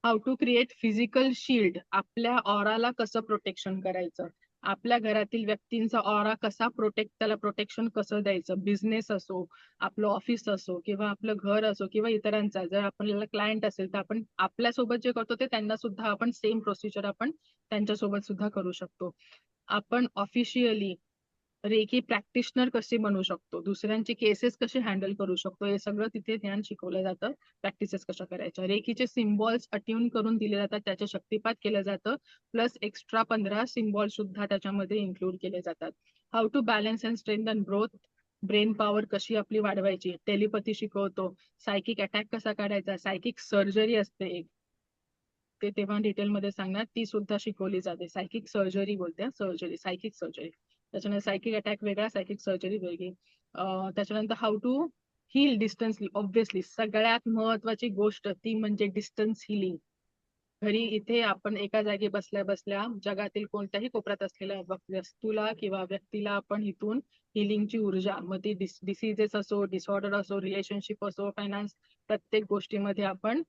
how to create physical shield, आपल्या ऑराला कसं प्रोटेक्शन करायचं, आपल्या घरातील व्यक्तींचा ऑरा कसा त्याला प्रोटेक्शन कसं द्यायचं, बिझनेस असो, आपलं ऑफिस असो किंवा आपलं घर असो किंवा इतरांचा, जर आपल्याला क्लायंट असेल तर आपण आपल्यासोबत जे करतो ते त्यांना सुद्धा आपण सेम प्रोसिजर आपण त्यांच्यासोबत सुद्धा करू शकतो. आपण ऑफिशियली रेकी प्रॅक्टिशनर कसे बनवू शकतो, दुसऱ्यांचे केसेस कसे हँडल करू शकतो, हे सगळं तिथे ज्ञान शिकवलं जातं. प्रॅक्टिसेस कशा करायच्या, रेकीचे सिम्बॉल्स अट्यून करून दिले जातात, त्याचे शक्तिपात केलं जातं, प्लस एक्स्ट्रा 15 सिम्बॉल सुद्धा त्याच्यामध्ये इन्क्लूड केले जातात. How to balance and strengthen growth, brain power कशी आपली वाढवायची, टेलिपॅथी शिकवतो, सायकिक अटॅक कसा काढायचा, सायकिक सर्जरी असते एक, ते तेव्हा डिटेलमध्ये सांगणार, ती सुद्धा शिकवली जाते. सायकिक सर्जरी बोलते, सायकिक सर्जरी. त्याच्यानंतर सायकिक अटॅक वेगळा, सायकिक सर्जरी वेगळी. त्याच्यानंतर हाऊ टू हील डिस्टन्सली, ऑब्व्हियसली सगळ्यात महत्वाची गोष्ट ती म्हणजे डिस्टन्स हिलिंग. घरी इथे आपण एका जागी बसल्या बसल्या जगातील कोणत्याही कोपऱ्यात असलेल्या वस्तूला किंवा व्यक्तीला आपण इथून हिलिंगची ऊर्जा, मग ती डिसीजेस असो, डिसऑर्डर असो, रिलेशनशिप असो, फायनान्स, प्रत्येक गोष्टीमध्ये आपण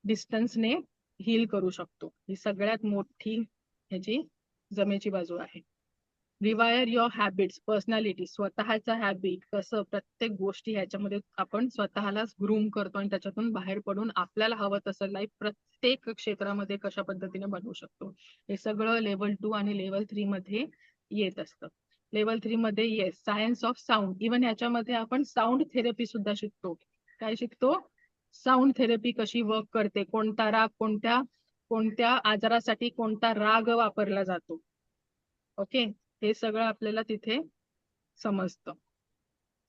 डिस्टन्सने हील करू शकतो. ही सगळ्यात मोठी ह्याची जमेची बाजू आहे. रिवायर युअर हॅबिट्स, पर्सनॅलिटी, स्वतःचा हॅबिट कसं प्रत्येक गोष्टी ह्याच्यामध्ये आपण स्वतःलाच ग्रूम करतो आणि त्याच्यातून बाहेर पडून आपल्याला हवं तसं लाईफ प्रत्येक क्षेत्रामध्ये कशा पद्धतीने बनवू शकतो, हे सगळं लेवल 2 आणि लेवल 3 मध्ये येत असतं. लेवल 3 मध्ये yes science of sound, even ह्याच्यामध्ये आपण साऊंड थेरपी सुद्धा शिकतो. काय शिकतो? साऊंड थेरपी कशी वर्क करते, कोणता राग कोणत्या आजारासाठी कोणता राग वापरला जातो. ओके, हे सगळं आपल्याला तिथे समजतं.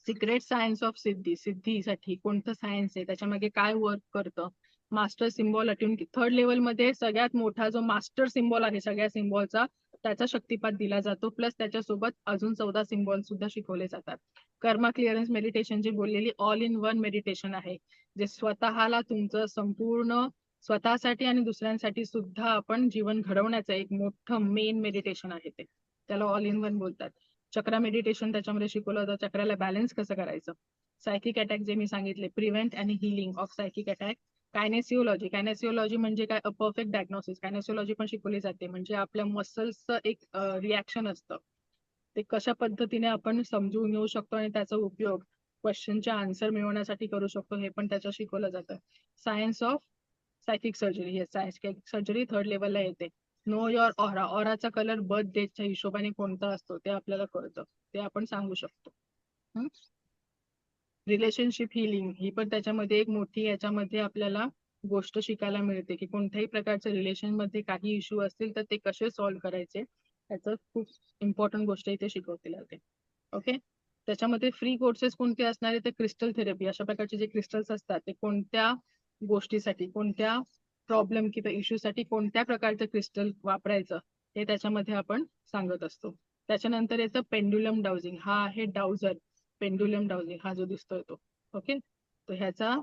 सिक्रेट सायन्स ऑफ सिद्धीसाठी कोणतं सायन्स आहे, त्याच्यामागे काय वर्क करतं. Master symbol attune, third level मध्ये सगळ्यात मोठा जो मास्टर सिम्बॉल आहे सगळ्या सिम्बॉलचा, त्याचा शक्तिपात दिला जातो, प्लस त्याच्यासोबत अजून 14 सिम्बॉल सुद्धा शिकवले जातात. कर्मा क्लिअरन्स मेडिटेशन जी बोललेली ऑल इन वन मेडिटेशन आहे, जे स्वतःला तुमचं संपूर्ण स्वतःसाठी आणि दुसऱ्यांसाठी सुद्धा आपण जीवन घडवण्याचं एक मोठं मेन मेडिटेशन आहे, ते त्याला ऑल इन वन बोलतात. चक्रा मेडिटेशन त्याच्यामध्ये शिकवलं जातं, चक्राला बॅलन्स कसं करायचं. सायकिक अटॅक जे मी सांगितले, प्रिव्हेंट आणि हिलिंग ऑफ सायकिक अटॅक. कायनेसिओलॉजी म्हणजे काय, अ परफेक्ट डायग्नोसिस. कायनेसिओलॉजी पण शिकवली जाते, म्हणजे आपल्या मसल्सचं एक रिॲक्शन असतं, ते कशा पद्धतीने आपण समजून घेऊ शकतो आणि त्याचा उपयोग क्वेश्चनचे आन्सर मिळवण्यासाठी करू शकतो, हे पण त्याच्यात शिकवलं जातं. सायन्स ऑफ सायकिक सर्जरी, हे सायकिक सर्जरी थर्ड लेवलला येते. नो युअर ऑरा, ऑराचा कलर बर्थ डेटच्या हिशोबाने कोणता असतो ते आपल्याला कळतं, ते आपण सांगू शकतो. रिलेशनशिप हिलिंग ही पण त्याच्यामध्ये एक मोठी याच्यामध्ये आपल्याला गोष्ट शिकायला मिळते की कोणत्याही प्रकारच्या रिलेशन मध्ये काही इश्यू असतील तर ते कसे सॉल्व्ह करायचे. याचं खूप इम्पॉर्टंट गोष्ट इथे शिकवतील जाते. ओके, त्याच्यामध्ये फ्री कोर्सेस कोणते असणार आहे तर क्रिस्टल थेरपी, अशा प्रकारचे जे क्रिस्टल्स असतात ते कोणत्या गोष्टीसाठी, कोणत्या प्रॉब्लेम किंवा इश्यूसाठी कोणत्या प्रकारचं क्रिस्टल वापरायचं हे त्याच्यामध्ये आपण सांगत असतो. त्याच्यानंतर येतं पेंडुलम डाउजिंग. हा आहे डाउझर. पेंडुलम डाउजिंग हा जो दिसतोय तो. ओके, तर ह्याचा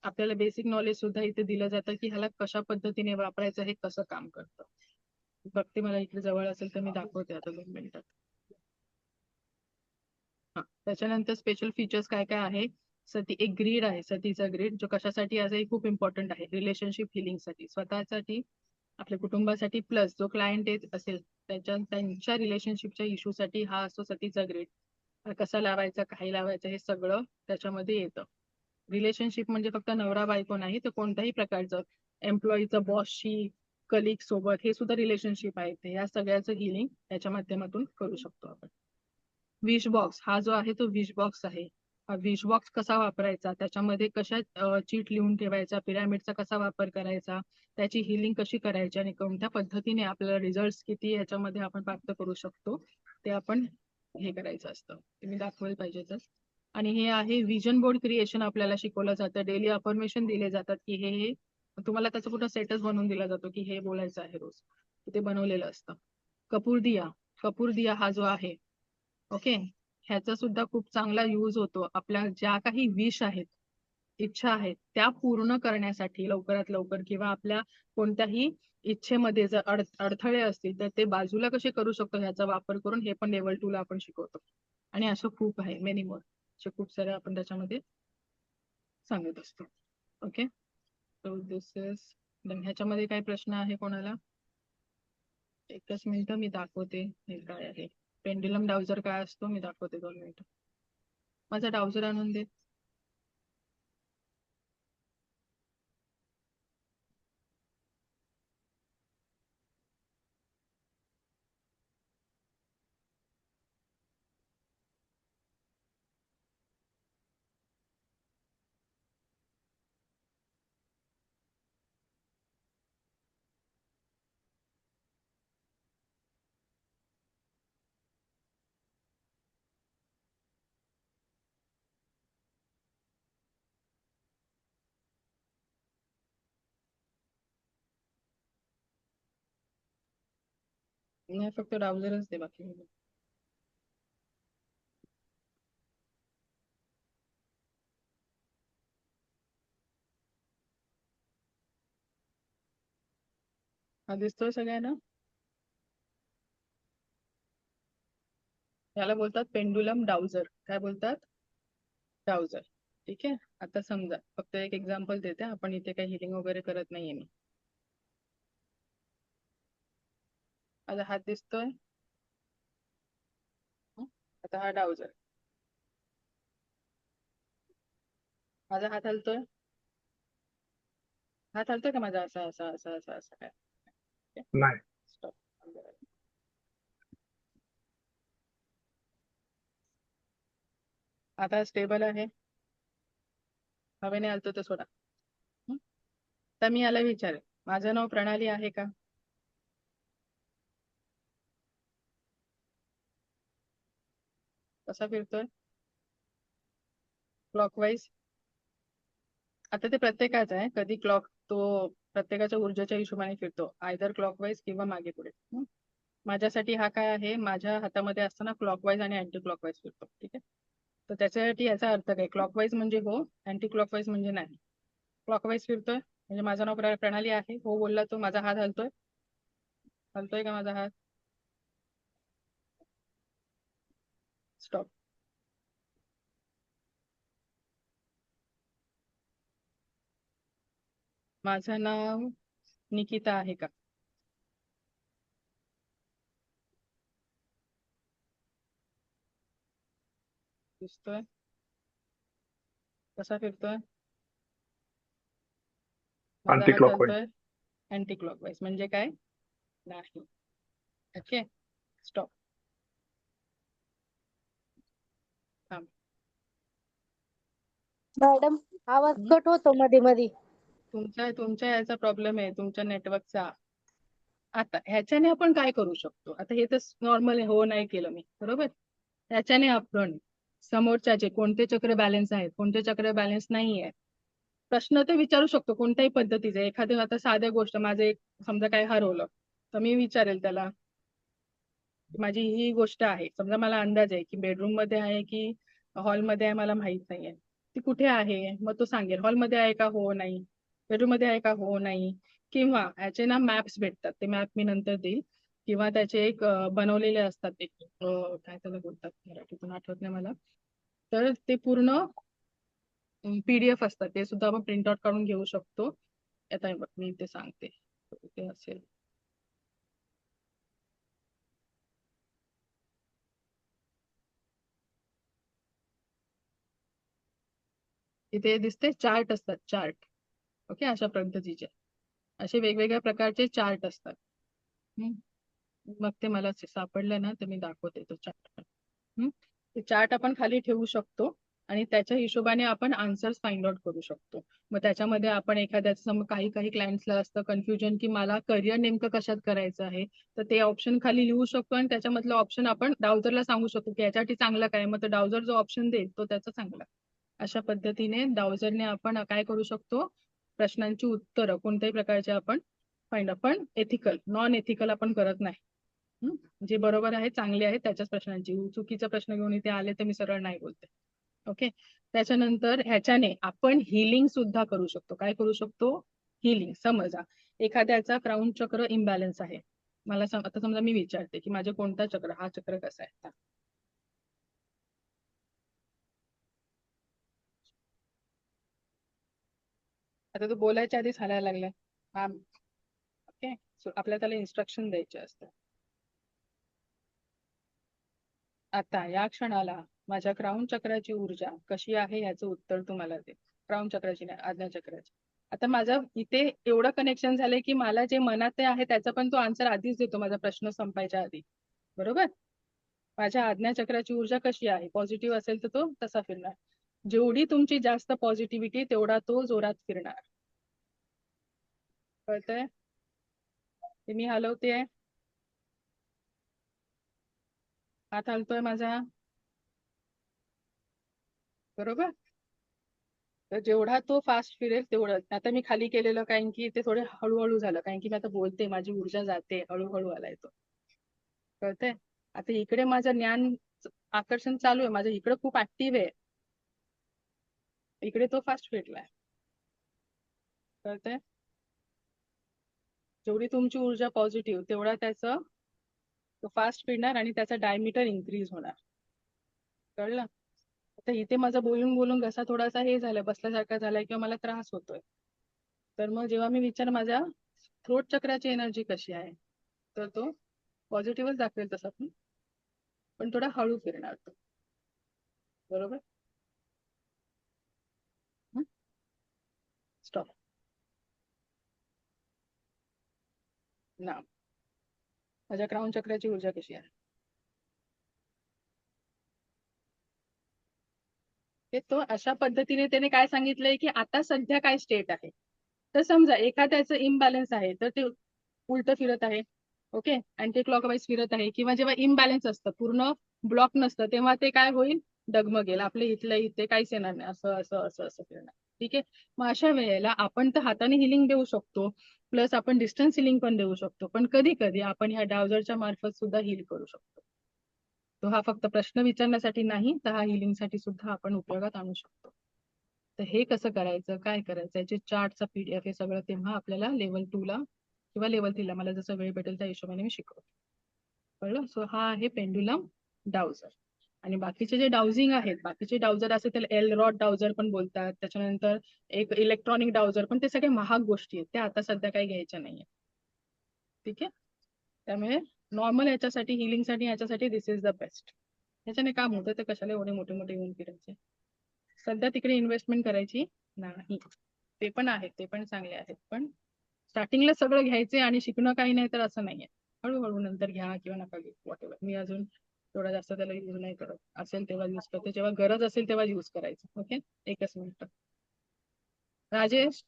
आपल्याला बेसिक नॉलेज सुद्धा इथे दिलं जातं की ह्याला कशा पद्धतीने वापरायचं, हे कसं काम करतं. बघते, मला इकडे जवळ असेल तर मी दाखवते आता 2 मिनिटात. हा, त्याच्यानंतर स्पेशल फीचर्स काय काय आहे. सती एक ग्रीड आहे, सतीचा ग्रीड, जो कशासाठी आहे खूप इम्पॉर्टंट आहे. रिलेशनशिप हिलिंगसाठी, स्वतःसाठी, आपल्या कुटुंबासाठी, प्लस जो क्लायंट असेल त्यांच्या रिलेशनशिपच्या इश्यूसाठी हा असतो सतीचा ग्रीड. कसा लावायचा, काही लावायचं, हे सगळं त्याच्यामध्ये येतं. रिलेशनशिप म्हणजे फक्त नवरा बायको नाही, तर कोणत्याही प्रकारचं एम्प्लॉईचं बॉसशी, कलिग सोबत, हे सुद्धा रिलेशनशिप आहे. ते या सगळ्याचं हिलिंग याच्या माध्यमातून करू शकतो आपण. विश बॉक्स हा जो आहे तो विश बॉक्स आहे. हा विश बॉक्स कसा वापरायचा, त्याच्यामध्ये कशा चीट लिहून ठेवायचा, पिरामिडचा कसा वापर करायचा, त्याची हिलिंग कशी करायची आणि कोणत्या पद्धतीने आपल्याला रिझल्ट किती याच्यामध्ये आपण प्राप्त करू शकतो ते आपण हे करायचं असतं. ते मी दाखवायला पाहिजे तर. आणि हे आहे विजन बोर्ड क्रिएशन, आपल्याला शिकवलं जातं. डेली अफर्मेशन दिले जातात की हे तुम्हाला त्याचा कुठं सेटच बनवून दिला जातो की हे बोलायचं आहे रोज, ते बनवलेलं असतं. कपूर दिया हा जो आहे, ओके, ह्याचा सुद्धा खूप चांगला यूज होतो. आपल्या ज्या काही विश आहेत, इच्छा आहेत, त्या पूर्ण करण्यासाठी लवकरात लवकर, किंवा आपल्या कोणत्याही इच्छेमध्ये जर अडथळे असतील तर ते बाजूला कसे करू शकतो ह्याचा वापर करून, हे पण लेवल 2 ला आपण शिकवतो. आणि असं खूप आहे, मेनी मोर, असे खूप सारे आपण त्याच्यामध्ये सांगत असतो. ओके, सो दिस इज, ह्याच्यामध्ये काय प्रश्न आहे कोणाला? एकच मिनिट, मी दाखवते हे काय आहे. पेंडुलम डाउझर काय असतो मी दाखवते, 2 मिनिटं. माझा डाउझर आणून दे. नाही, फक्त डाउझरच दे, बाकी नाही. हा दिसतोय सगळ्यांना? याला बोलतात पेंडुलम डाउझर. काय बोलतात? डाउझर. ठीक आहे, आता समजा फक्त एक एक्झाम्पल देते. आपण इथे काही हिलिंग वगैरे करत नाहीये मी. माझा हात दिसतोय. आता हा डाउझर, माझा हात हलतोय. हात हलतोय का माझा? असा असा असा असा असा काय? नाही. स्टॉप. आता स्टेबल आहे. हवेने हलतो तर सोडा. तर मी याला विचारेन, माझं नाव प्रणाली आहे का? कसा फिरतोय? क्लॉकवाईज. आता ते प्रत्येकाचं आहे, कधी क्लॉक तो प्रत्येकाच्या ऊर्जेच्या हिशोबाने फिरतो, आयदर क्लॉकवाईज किंवा मागे पुढे. माझ्यासाठी हा काय आहे, माझ्या हातामध्ये असताना क्लॉकवाईज आणि अँटी क्लॉकवाईज फिरतो. ठीक आहे, तर त्याच्यासाठी याचा अर्थ काय? क्लॉकवाईज म्हणजे हो, अँटी क्लॉकवाईज म्हणजे नाही. क्लॉकवाईज फिरतोय म्हणजे माझं नाव प्रणाली आहे. हो बोलला तो, माझा हात हलतोय. हलतोय का माझा हात? स्टॉप. माझं नाव निकिता आहे का? दिसतोय? कसा फिरतोय? माझा अँटी हात क्लॉकवाईज. हलतोय. अँटी क्लॉकवाईज म्हणजे काय? नाही. Okay, stop. थांब. मॅडम, आवाज कट होतो मध्ये मध्ये. तुमच्या याचा प्रॉब्लेम आहे, तुमच्या नेटवर्कचा. आता ह्याच्याने आपण काय करू शकतो? आता हे तर नॉर्मल हो नाही केलं मी, बरोबर? ह्याच्याने आपण समोरच्याचे कोणते चक्र बॅलन्स आहेत, कोणते चक्र बॅलन्स नाही आहे, प्रश्न तर विचारू शकतो कोणत्याही पद्धतीचे. एखादं आता साध्या गोष्ट, माझं एक समजा काय हरवलं, तर मी विचारेल त्याला, माझी ही गोष्ट आहे, समजा मला अंदाज आहे की बेडरूम मध्ये आहे की हॉलमध्ये आहे, मला माहित नाहीये ती कुठे आहे, मग तो सांगेल हॉलमध्ये आहे का, हो नाही, बेडरूम मध्ये आहे का, हो नाही. किंवा याचे ना मॅप्स भेटतात, ते मॅप मी नंतर देईल. किंवा त्याचे एक बनवलेले असतात, एक काय त्याला बोलतात मराठीतून आठवत नाही मला. तर ते पूर्ण PDF असतात, ते सुद्धा आपण प्रिंट आउट काढून घेऊ शकतो. आता हे बघ मी ते सांगते, ते असेल इथे दिसते चार्ट असतात, चार्ट. ओके, अशा पद्धतीचे असे वेगवेगळ्या प्रकारचे चार्ट असतात. हम्म. मग ते मला सापडलं ना तर मी दाखवते तो चार्ट. ते चार्ट आपण खाली ठेवू शकतो आणि त्याच्या हिशोबाने आपण आन्सर्स फाइंड आउट करू शकतो. मग त्याच्यामध्ये आपण एखाद्याचं काही काही क्लायंट्सला असतं कन्फ्युजन की मला करिअर नेमकं कशात करायचं आहे, तर ते ऑप्शन खाली लिहू शकतो आणि त्याच्यामधलं ऑप्शन आपण डाउझरला सांगू शकतो की याच्यासाठी चांगलं काय, मग तो डाउझर जो ऑप्शन देईल तो त्याचा चांगला. अशा पद्धतीने डाउझरने आपण काय करू शकतो, प्रश्नांची उत्तरं कोणत्याही प्रकारचे आपण फाइंड आउट. पण एथिकल, नॉन एथिकल आपण करत नाही. जे बरोबर आहे, चांगले आहे त्याच्याच प्रश्नांची, चुकीचा प्रश्न घेऊन इथे आले तर मी सरळ नाही बोलते. ओके, त्याच्यानंतर ह्याच्याने आपण हिलिंग सुद्धा करू शकतो. काय करू शकतो? हिलिंग. समजा एखाद्याचा क्राऊन चक्र इम्बॅलन्स आहे, मला आता समजा मी विचारते की माझे कोणता चक्र, हा चक्र कसा आहे. आता तो बोलायच्या आधीच हालायला लागलाय. हा, ओके, आपल्याला त्याला इन्स्ट्रक्शन द्यायचे असतात. आता या क्षणाला माझ्या क्राऊन चक्राची ऊर्जा कशी आहे याचं उत्तर तुम्हाला दे. क्राऊन चक्राची नाही, आज्ञा चक्राची. आता माझं इथे एवढं कनेक्शन झालंय की मला जे मनात आहे त्याचा पण तो आन्सर आधीच देतो माझा प्रश्न संपायच्या आधी, बरोबर? माझ्या आज्ञा चक्राची ऊर्जा कशी आहे, पॉझिटिव्ह असेल तर तो तसा फिरणार. जेवढी तुमची जास्त पॉझिटिव्हिटी तेवढा तो जोरात फिरणार. कळतंय? ते मी हलवतेय, हात हलतोय माझा, बरोबर? तर जेवढा तो फास्ट फिरेल तेवढं. आता मी खाली केलेलं कारण की ते थोडे हळूहळू झालं, कारण की मी आता बोलते, माझी ऊर्जा जाते, हळूहळू आलाय तो. कळतंय? आता इकडे माझं ज्ञान आकर्षण चालू आहे, माझं इकडे खूप ऍक्टिव्ह आहे, इकडे तो फास्ट फिरलाय. कळतंय? जेवढी तुमची ऊर्जा पॉझिटिव्ह तेवढा त्याचं तो फास्ट फिरणार आणि त्याचा डायमीटर इन्क्रीज होणार. कळलं? आता इथे माझं बोलून बोलून घसा थोडासा हे झालाय, बसल्यासारखा झालाय किंवा मला त्रास होतोय. तर मग जेव्हा मी विचार माझ्या थ्रोट चक्राची एनर्जी कशी आहे, तर तो पॉझिटिव्हच दाखवेल तसा, पण थोडा हळू फिरणार तो, बरोबर? स्टॉप ना. माझ्या क्राऊन चक्राची ऊर्जा कशी आहे ते तो अशा पद्धतीने त्याने काय सांगितलंय की आता सध्या काय स्टेट आहे. तर समजा एखाद्याचं इम्बॅलन्स आहे तर ते उलट फिरत आहे, ओके, अँटी क्लॉकवाईज फिरत आहे. किंवा जेव्हा इम्बॅलन्स असतं, पूर्ण ब्लॉक नसतं, तेव्हा ते काय होईल, डगमगेल, आपल्या इथलं इथे काहीच येणार नाही, असं असं असं असं फिरणार. ठीक आहे, मग अशा वेळेला आपण तर हाताने हिलिंग देऊ शकतो, प्लस आपण डिस्टन्स हिलिंग पण देऊ शकतो. पण कधी कधी आपण ह्या डावझरच्या मार्फत सुद्धा हिल करू शकतो. तो हा फक्त प्रश्न विचारण्यासाठी नाही, तर हा हिलिंगसाठी सुद्धा आपण उपयोगात आणू शकतो. तर हे कसं करायचं, काय करायचं, याचे चार्टचा PDF हे सगळं तेव्हा आपल्याला लेवल 2 ला किंवा लेवल 3 ला मला जसं वेळ भेटेल त्या हिशोबाने मी शिकवतो. कळलं? सो हा आहे पेंडुलम डाउझर. आणि बाकीचे जे डाउझिंग आहेत, बाकीचे डाउझर असे त्याला एल रॉड डाउझर पण बोलतात. त्याच्यानंतर एक इलेक्ट्रॉनिक डाउझर, पण ते सगळे महाग गोष्टी आहेत, त्या आता सध्या काही घ्यायच्या नाहीये. ठीक आहे, त्यामुळे नॉर्मल याच्यासाठी, हिलिंगसाठी याच्यासाठी दिस इज द बेस्ट. ह्याच्याने काम होतं, तर कशाला एवढे मोठे मोठे येऊन फिरायचे. सध्या तिकडे इन्व्हेस्टमेंट करायची नाही. ते पण आहेत, ते पण चांगले आहेत, पण स्टार्टिंगला सगळं घ्यायचे आणि शिकणं काही नाही तर असं नाहीये. हळूहळू नंतर घ्या किंवा नका घेऊ, वॉटेवर. मी अजून थोडा जास्त त्याला युज नाही करत, असेल तेव्हा युज करते, जेव्हा गरज असेल तेव्हा युज करायचं. ओके, एकच मिनिट. राजेश,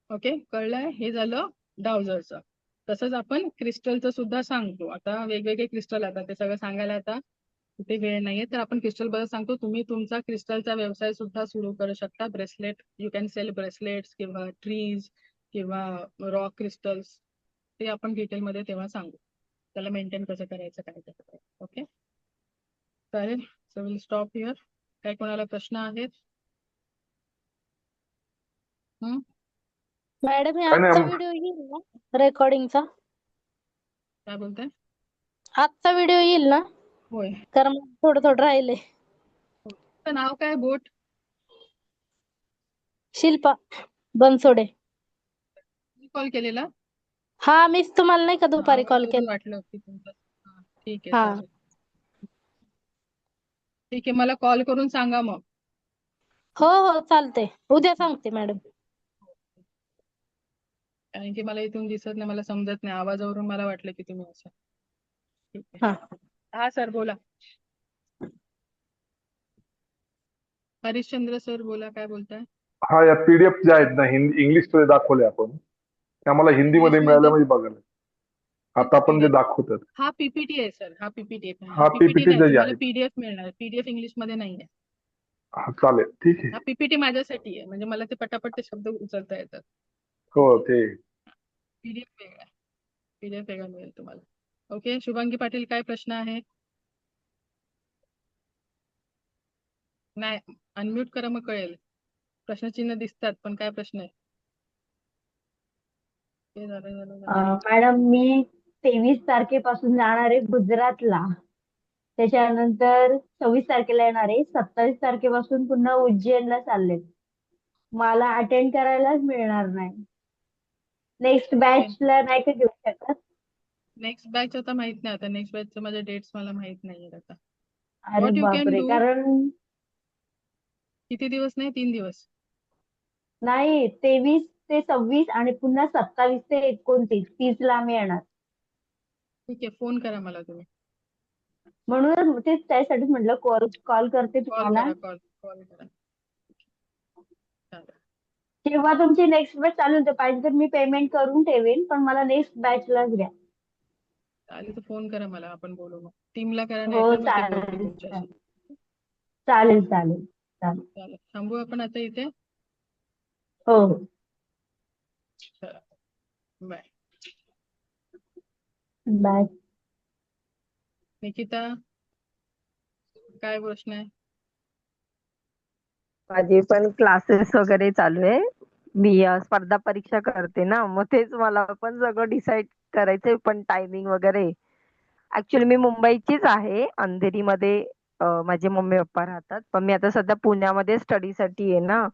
ओके, कळलंय? हे झालं डाउझरचं. तसंच आपण क्रिस्टलचं सुद्धा सांगतो. आता वेगवेगळे क्रिस्टल आता ते सगळं सांगायला आता कुठे वेळ नाहीये, तर आपण क्रिस्टल बद्दल सांगतो. तुम्ही तुमचा क्रिस्टलचा व्यवसाय सुद्धा सुरू करू शकता. Bracelet, you can sell bracelets किंवा ट्रीज किंवा रॉक क्रिस्टल्स, ते आपण डिटेलमध्ये तेव्हा सांगू. त्याला मेंटेन कसं करायचं, काय कसं करायचं. ओके, चालेल. So will stop here. काय कोणाला प्रश्न आहेत? मॅडम हे काय नाही आजचा व्हिडिओ येईल ना रेकॉर्डिंगचा? काय बोलताय? आजचा व्हिडिओ येईल ना? होय. कारण मग थोडं थोडं राहिले. तुमचं नाव काय? बोट शिल्पा बनसोडे. कॉल केलेला? हा, मीच तुम्हाला नाही का दुपारी कॉल आवाजावरून केला? वाटलं की तुमचं. हा, ठीक आहे, हा. चालेल. ठीक आहे, मला कॉल करून सांगा मग. हो हो चालते. उद्या सांगते मॅडम. कारण की मला इथून दिसत नाही, मला समजत नाही. आवाजावरून मला वाटलं की तुम्ही असं. ठीक आहे. हा. हा सर बोला. हरिश्चंद्र सर बोला, काय बोलताय? हा, या PDF ज्या आहेत ना, इंग्लिश मध्ये दाखवले आपण, त्या मला हिंदीमध्ये इंग्लिशमध्ये मिळाल्या म्हणजे बघायला. आता आपण जे PDF. दाखवतात हा PPT आहे सर, हा PPT आहे. हा हा PPT PPT नाही, जे तुम्हाला आहेत, PDF मिळणार. PDF इंग्लिश मध्ये नाहीये. हा चालेल, ठीक आहे. हा PPT माझ्यासाठी आहे, म्हणजे मला ते पटापट ते शब्द उचलता येतात. हो, ते PDF वेगळा, PDF वेगळा मिळेल तुम्हाला. ओके, शुभांगी पाटील, काय प्रश्न आहे? नाही, अनम्यूट करा, मग कळेल. प्रश्नचिन्ह दिसतात, पण काय प्रश्न आहे? ते झालं. मॅडम, मी 23 तारखेपासून जाणार आहे गुजरातला. त्याच्यानंतर 26 तारखेला येणार आहे. 27 तारखेपासून पुन्हा उज्जैनला चालले. मला अटेंड करायलाच मिळणार नाही. नेक्स्ट बॅचला नाही का घेऊ शकत? नेक्स्ट बॅच आता माहित नाही. आता नेक्स्ट बॅचचे माझे डेट्स मला माहित नाहीये आता. अरे What you can बापरे, do? कारण किती दिवस? नाही, 3 दिवस. नाही, 23 ते 26 आणि पुन्हा 27 ते 29, 30 ला आम्ही येणार. ठीक आहे, फोन करा मला तुम्ही. म्हणून तेच त्यासाठी म्हटलं कॉल करते कॉल तुम्हाला. करा, कॉल करा. चालेल. जेव्हा तुमची नेक्स्ट बॅच चालू होते पाहिजे तर मी पेमेंट करून ठेवेन, पण मला नेक्स्ट बॅचलाच घ्या. चालेल, तर फोन करा मला, आपण बोलू मग. टीमला करा, हो, नाही तर मग ते बोलतील चालेल तुमच्याशी. चालेल चालेल चालेल. चालेल, थांबू आपण आता इथे. हो हो, चला, बाय. बाय. निकिता, काय प्रश्न आहे? माझे पण क्लासेस वगैरे चालू आहे. मी स्पर्धा परीक्षा करते ना, मग तेच मला पण सगळं डिसाईड करायचंय, पण टायमिंग वगैरे. ऍक्च्युली मी मुंबईचीच आहे, अंधेरीमध्ये माझे मम्मी पप्पा राहतात, पण मी आता सध्या पुण्यामध्ये स्टडीसाठी आहे ना.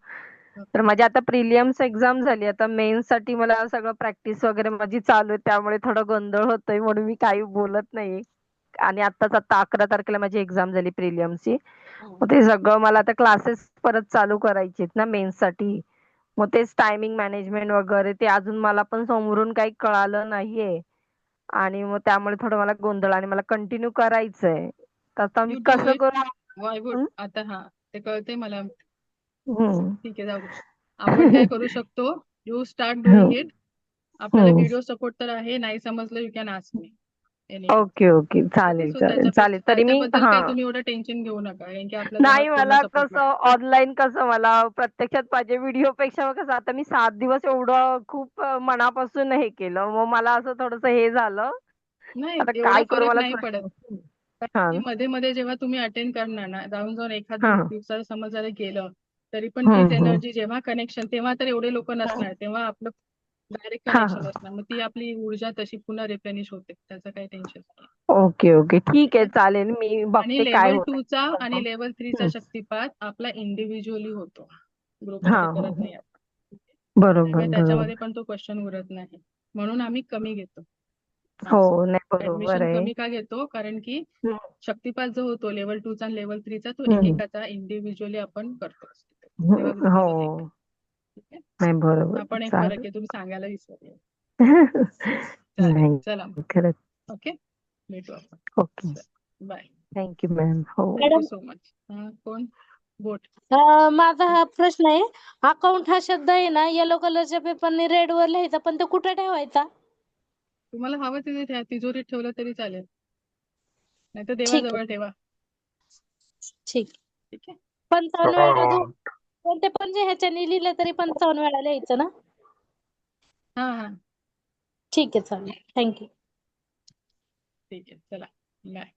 तर माझी आता प्रिलियम्स एक्झाम झाली, आता मेन्स साठी मला सगळं प्रॅक्टिस वगैरे माझी चालू आहे, त्यामुळे थोडं गोंधळ होतोय, म्हणून मी काही बोलत नाही. आणि आता 11 तारखेला माझी एक्झाम झाली प्रिलियमची. मग ते सगळं मला आता क्लासेस परत चालू करायचे आहेत ना मेन्स साठी. मग तेच टायमिंग मॅनेजमेंट वगैरे ते अजून मला पण समोरून काही कळालं नाहीये. आणि मग त्यामुळे थोडं मला गोंधळ, आणि मला कंटिन्यू करायचंय. तर आता मी You do कसं it. करू? Why would? आता हा, ते कळते मला. हम्म. ठीक आहे, जाऊ दे. आपण काय करू शकतो? You start doing it. आपल्याला व्हिडिओ सपोर्ट तर आहे. नाही समजलं, you can ask me any time. Okay okay, चालेल चालेल चालेल. तरी मी त्याच्याबद्दल काही तुम्ही एवढं टेन्शन घेऊ नका, कारण की आपल्याला नाही, पूर्ण मला सपोर्ट कसं ऑनलाईन कसं मला प्रत्यक्षात पाहिजे, व्हिडिओ पेक्षा कसं आता मी 7 दिवस एवढं खूप मनापासून हे केलं, मग मला असं थोडंसं हे झालं. नाही, आता एवढा काय करू फरक मला नाही पडत. हा की मध्ये मध्ये जेव्हा तुम्ही अटेंड करणार ना, जाऊन एखाद हा दिवसाला समज जरा गेलं तरी पण तीच हम्म. एनर्जी जेव्हा कनेक्शन, तेव्हा तर एवढे लोक नसणार, तेव्हा आपलं डायरेक्ट हा कनेक्शन असणार, मग ती आपली ऊर्जा तशी पुन्हा रिप्लेनिश होते. त्याचं काही टेन्शन नाही. ओके ओके, ठीक आहे, चालेल. मी आणि बघते काय लेवल होत. 2 चा आणि लेवल 3 चा शक्तिपात आपला इंडिव्हिज्युअली होतो, हा ग्रुपमध्ये करत नाही आपण. बरोबर त्यामुळे बरोबर. त्याच्यामध्ये पण तो क्वेश्चन उरत नाही, म्हणून आम्ही कमी घेतो. हो, नाही बरोबर ऍडमिशन आहे. कमी का घेतो? कारण की हम्म, शक्तिपात जो होतो लेवल 2 चा आणि लेवल 3 चा, तो हम्म, एकेकाचा इंडिव्हिज्युअली आपण करतो. तेव्हा हो, ग्रुपमध्ये नाही. ठीक आहे, नाही बरोबर, हा पण एक फरक चालेल. आहे, तुम्ही सांगायला विसरले. चालेल, नाही, चला खरंच. ओके, भेटू आपण. Okay, bye. Thank you ma'am. हो. Thank you so much. कोण? बोट. माझा हा प्रश्न आहे, अकाउंट हा शब्द आहे ना येलो कलरच्या पेपरने रेड वर लिहायचा, पण तो कुठे ठेवायचा? तुम्हाला हवं तिथे ठेवा, तिजोरीत ठेवलं तरी चालेल, नाही तर ठीक आहे, देवाजवळ ठेवा. ठीक. ठीक आहे. 55 वेळा कोणते पण जे ह्याच्याने लिहिलं तरी 55 वेळा लिहायचं ना? हा हा ठीक आहे, चालेल. थँक्यू. ठीक आहे, चला बाय.